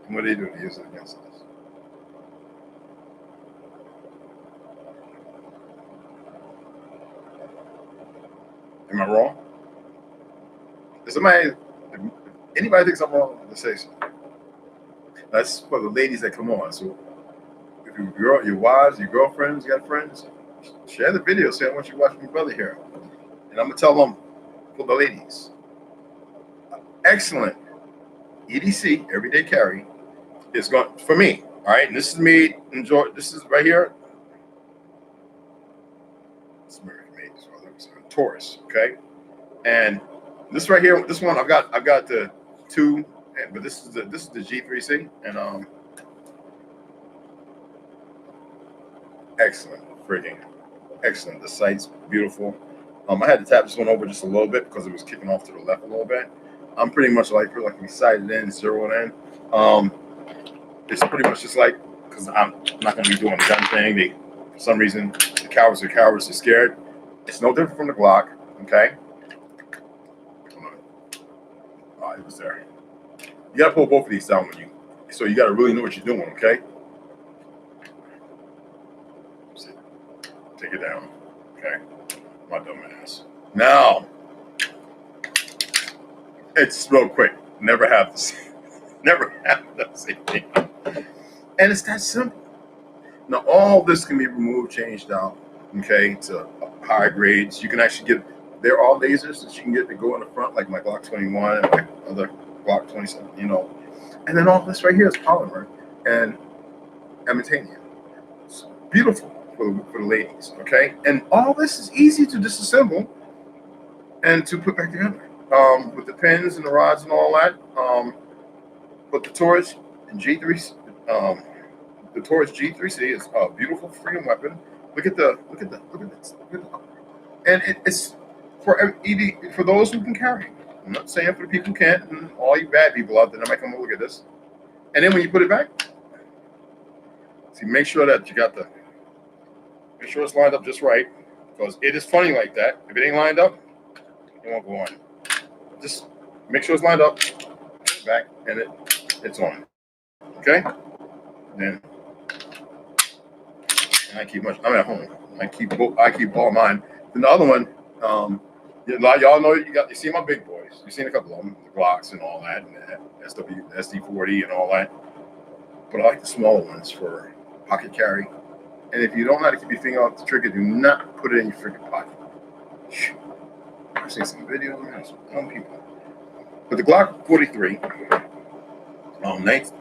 And what do? They use it against us. Am I wrong? If anybody thinks I'm wrong, let's say so. That's for the ladies that come on. So if your wives, your girlfriends, you got friends, share the video. Say, I want you to watch my brother here. And I'm going to tell them, for the ladies, excellent EDC, everyday carry, is going for me. All right. And this is me. Enjoy. This is right here. It's Taurus. Okay. And this right here, this one, I've got the 2, but this is the G3C, and excellent, friggin' excellent. The sight's beautiful. I had to tap this one over just a little bit because it was kicking off to the left a little bit. I'm pretty much like sighted in, zeroed in. It's pretty much just because I'm not going to be doing the gun thing. For some reason, the cowards are cowards. They're scared. It's no different from the Glock. Okay. Oh, it was there. You gotta pull both of these down so you gotta really know what you're doing, okay? Take it down, okay? My dumb ass. Now, it's real quick. Never have the same thing. And it's that simple. Now, all this can be removed, changed out, okay, to higher grades. You can actually get, there are lasers that you can get to go in the front, like my Glock 21 and my other Glock 27, And then all this right here is polymer and titanium. It's beautiful for the ladies, okay? And all this is easy to disassemble and to put back together. With the pins and the rods and all that. But the Taurus G3, um, the Taurus G3C is a beautiful freedom weapon. Look at this. Look at and it's for for those who can carry. I'm not saying for the people who can't, and all you bad people out there that might come and look at this. And then when you put it back, see, make sure it's lined up just right, because it is funny like that. If it ain't lined up, it won't go on. Just make sure it's lined up, back, and it's on. Okay. Then I'm at home. I keep all mine. Then the other one, y'all know you see my big boys. You've seen a couple of them, the Glocks and all that, and the SD40 and all that. But I like the smaller ones for pocket carry. And if you don't know how to keep your finger off the trigger, do not put it in your freaking pocket. I've seen some videos of some people. But the Glock 43, nice.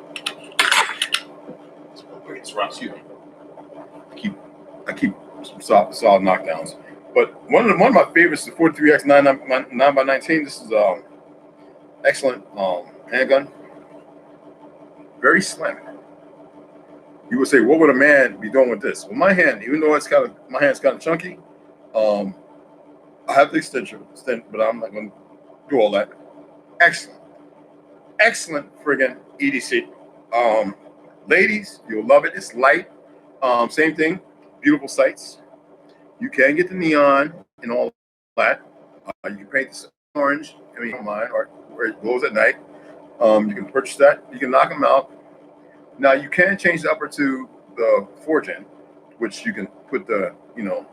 I keep some solid knockdowns. But one of my favorites is the 43X 9x19. This is excellent handgun. Very slim. You would say, what would a man be doing with this? Well, my hand, even though my hand's kind of chunky, I have the extension, but I'm not going to do all that. Excellent friggin' EDC. Ladies, you'll love it. It's light. Same thing. Beautiful sights. You can get the neon and all that. You can paint this orange. I mean, mine, or where it glows at night. You can purchase that. You can knock them out. Now you can change the upper to the 4gen, which you can put the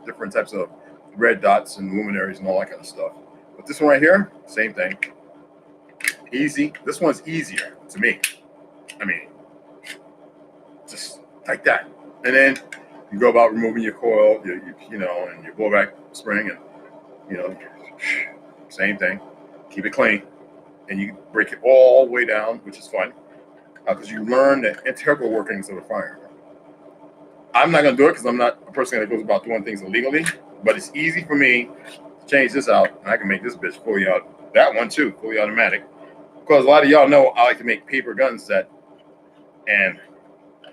different types of red dots and luminaries and all that kind of stuff. But this one right here, same thing. Easy. This one's easier to me. I mean, just like that. And then you go about removing your coil, and your blowback spring, and same thing. Keep it clean, and you break it all the way down, which is fun because you learn the integral workings of a firearm. I'm not gonna do it because I'm not a person that goes about doing things illegally, but it's easy for me to change this out, and I can make this bitch fully out. That one too, fully automatic. Because a lot of y'all know I like to make paper guns and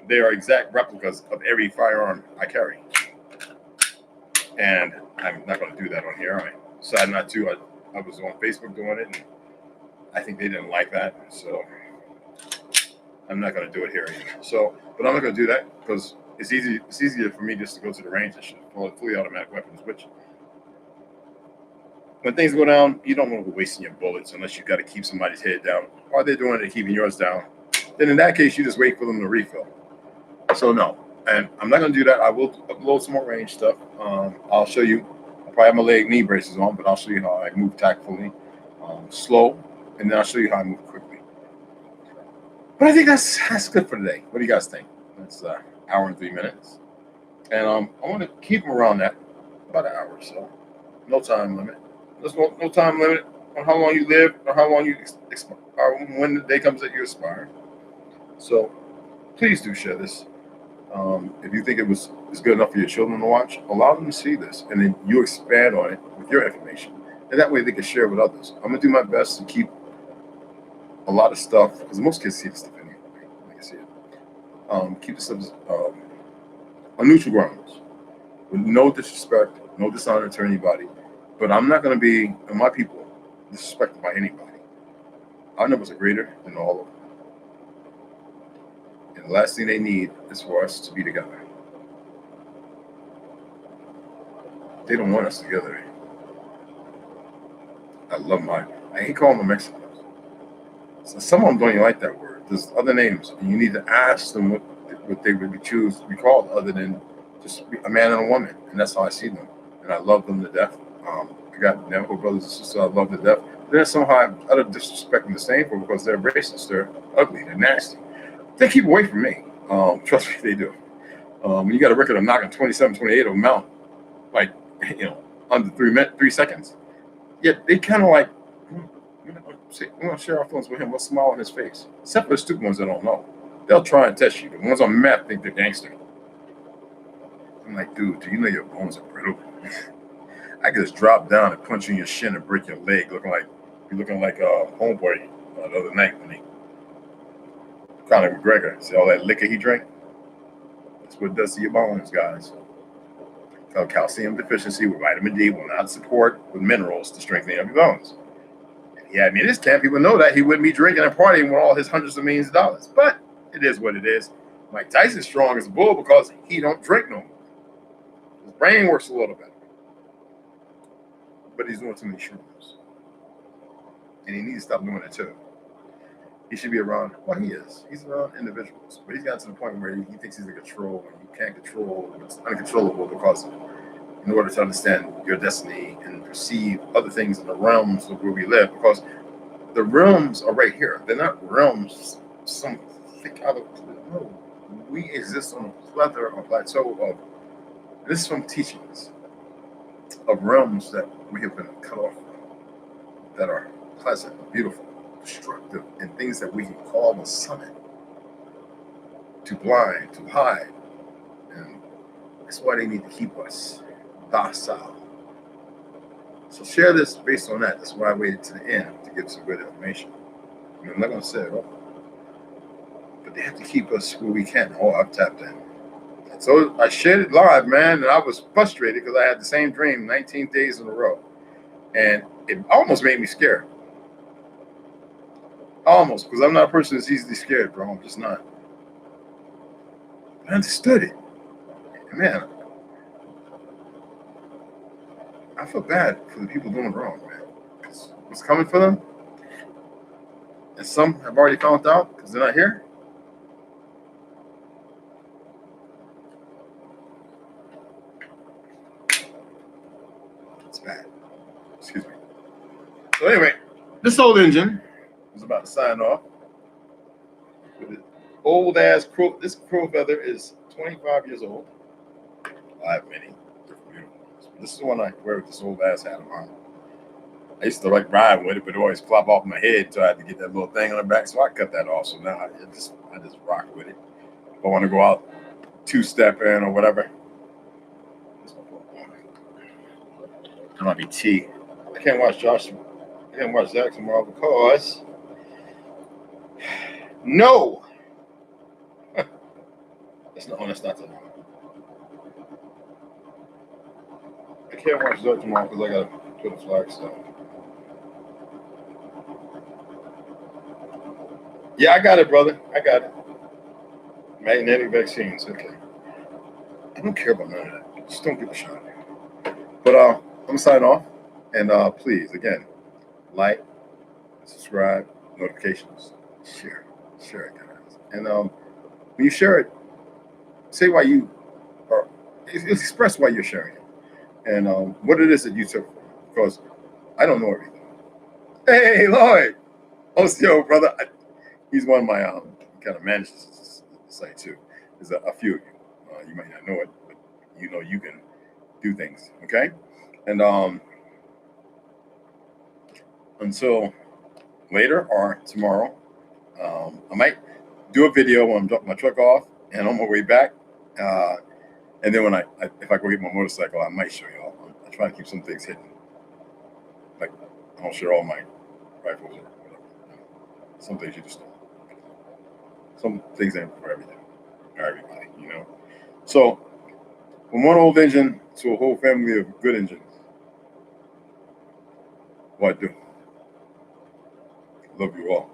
they are exact replicas of every firearm I carry. And I'm not going to do that on here. I decided not to. I was on Facebook doing it, and I think they didn't like that. So I'm not going to do it here either. So, but I'm not going to do that because it's easy. It's easier for me just to go to the range and fully automatic weapons, which when things go down, you don't want to be wasting your bullets unless you got to keep somebody's head down. While they're doing it, keeping yours down. Then in that case, you just wait for them to refill. So no, and I'm not going to do that. I will upload some more range stuff. I'll show you. I'll probably have my leg knee braces on, but I'll show you how I move tactfully, slow, and then I'll show you how I move quickly. But I think that's good for today. What do you guys think? That's an hour and 3 minutes, and I want to keep them around that, about an hour or so. No time limit. There's no time limit on how long you live or how long you expire, or when the day comes that you expire. So please do share this. If you think it's good enough for your children to watch, allow them to see this, and then you expand on it with your information, and that way they can share with others. I'm gonna do my best to keep a lot of stuff because most kids see this stuff anyway. They can see it. Keep the stuff on neutral grounds, with no disrespect, no dishonor to anybody. But I'm not gonna be, and my people, disrespected by anybody. Our numbers are greater than all of them. And the last thing they need is for us to be together. They don't want us together. I hate calling them Mexicans. So some of them don't even like that word. There's other names, and you need to ask them what they would choose to be called other than just a man and a woman. And that's how I see them. And I love them to death. I got Navajo brothers and sisters I love to death. Then somehow I don't disrespect them the same for because they're racist, they're ugly, they're nasty. They keep away from me. Trust me, they do. You got a record of knocking 27, 28 of them out, like, under 3 seconds. Yet they kind of like, we're going to share our feelings with him. We'll smile on his face. Except for the stupid ones that don't know. They'll try and test you. The ones on meth think they're gangster. I'm like, dude, do you know your bones are brittle? I could just drop down and punch you in your shin and break your leg, looking like homeboy the other night when Conor McGregor. See all that liquor he drank? That's what it does to your bones, guys. Calcium deficiency with vitamin D will not support with minerals to strengthen your bones. If he had me in his camp, he would know that he wouldn't be drinking and partying with all his hundreds of millions of dollars. But it is what it is. Mike Tyson's strong as a bull because he don't drink no more. His brain works a little better. But he's doing too many shrooms. And he needs to stop doing it too. He should be around, well, he is. He's around individuals. But he's gotten to the point where he thinks he's in control and you can't control. It's uncontrollable because in order to understand your destiny and perceive other things in the realms of where we live, because the realms are right here. They're not realms some thick out of no. We exist on a plethora or plateau of this is from teachings of realms that we have been cut off from, that are pleasant, beautiful, destructive, and things that we can call a summit to blind, to hide. And that's why they need to keep us docile. So share this based on that. That's why I waited to the end to give some good information. I mean, I'm not going to say it all, but they have to keep us where we can. Oh, I've tapped in. So I shared it live, man, and I was frustrated because I had the same dream 19 days in a row. And it almost made me scared. Almost, because I'm not a person that's easily scared, bro. I'm just not. I understood it. And man, I feel bad for the people doing wrong, man. Because what's coming for them, and some have already found out because they're not here. It's bad. Excuse me. So anyway, this old engine is about to sign off. With it. Old ass crow. This crow feather is 25 years old. I have many different beautiful ones. This is the one I wear with this old ass hat of mine. I used to like ride with it, but it always flop off my head, so I had to get that little thing on the back. So I cut that off. So now I just rock with it. If I want to go out two-step in or whatever. That might be tea. I can't watch Joshua. I can't watch Zach tomorrow because no. That's not tomorrow. I can't watch Zach tomorrow because I gotta put a flag stuff. Yeah, I got it, brother. I got it. Magnetic vaccines. Okay. I don't care about none of that. Just don't get the shot. But I'm gonna sign off, and please again, like, subscribe, notifications, share it, guys. And when you share it, say why you are. Express why you're sharing it, and what it is that you took from it, because I don't know everything. Hey, Lloyd, OCO brother, he's one of my kind of manages the site too. There's a few of you. You might not know it, but you know you can do things. Okay, and until later or tomorrow, I might do a video when I'm dropping my truck off and on my way back. And then when if I go get my motorcycle, I might show y'all. I try to keep some things hidden. Like I don't share all my rifles or whatever. Some things you just don't. Some things ain't for everything, or everybody, you know. So from one old engine to a whole family of good engines, what do? Love you all.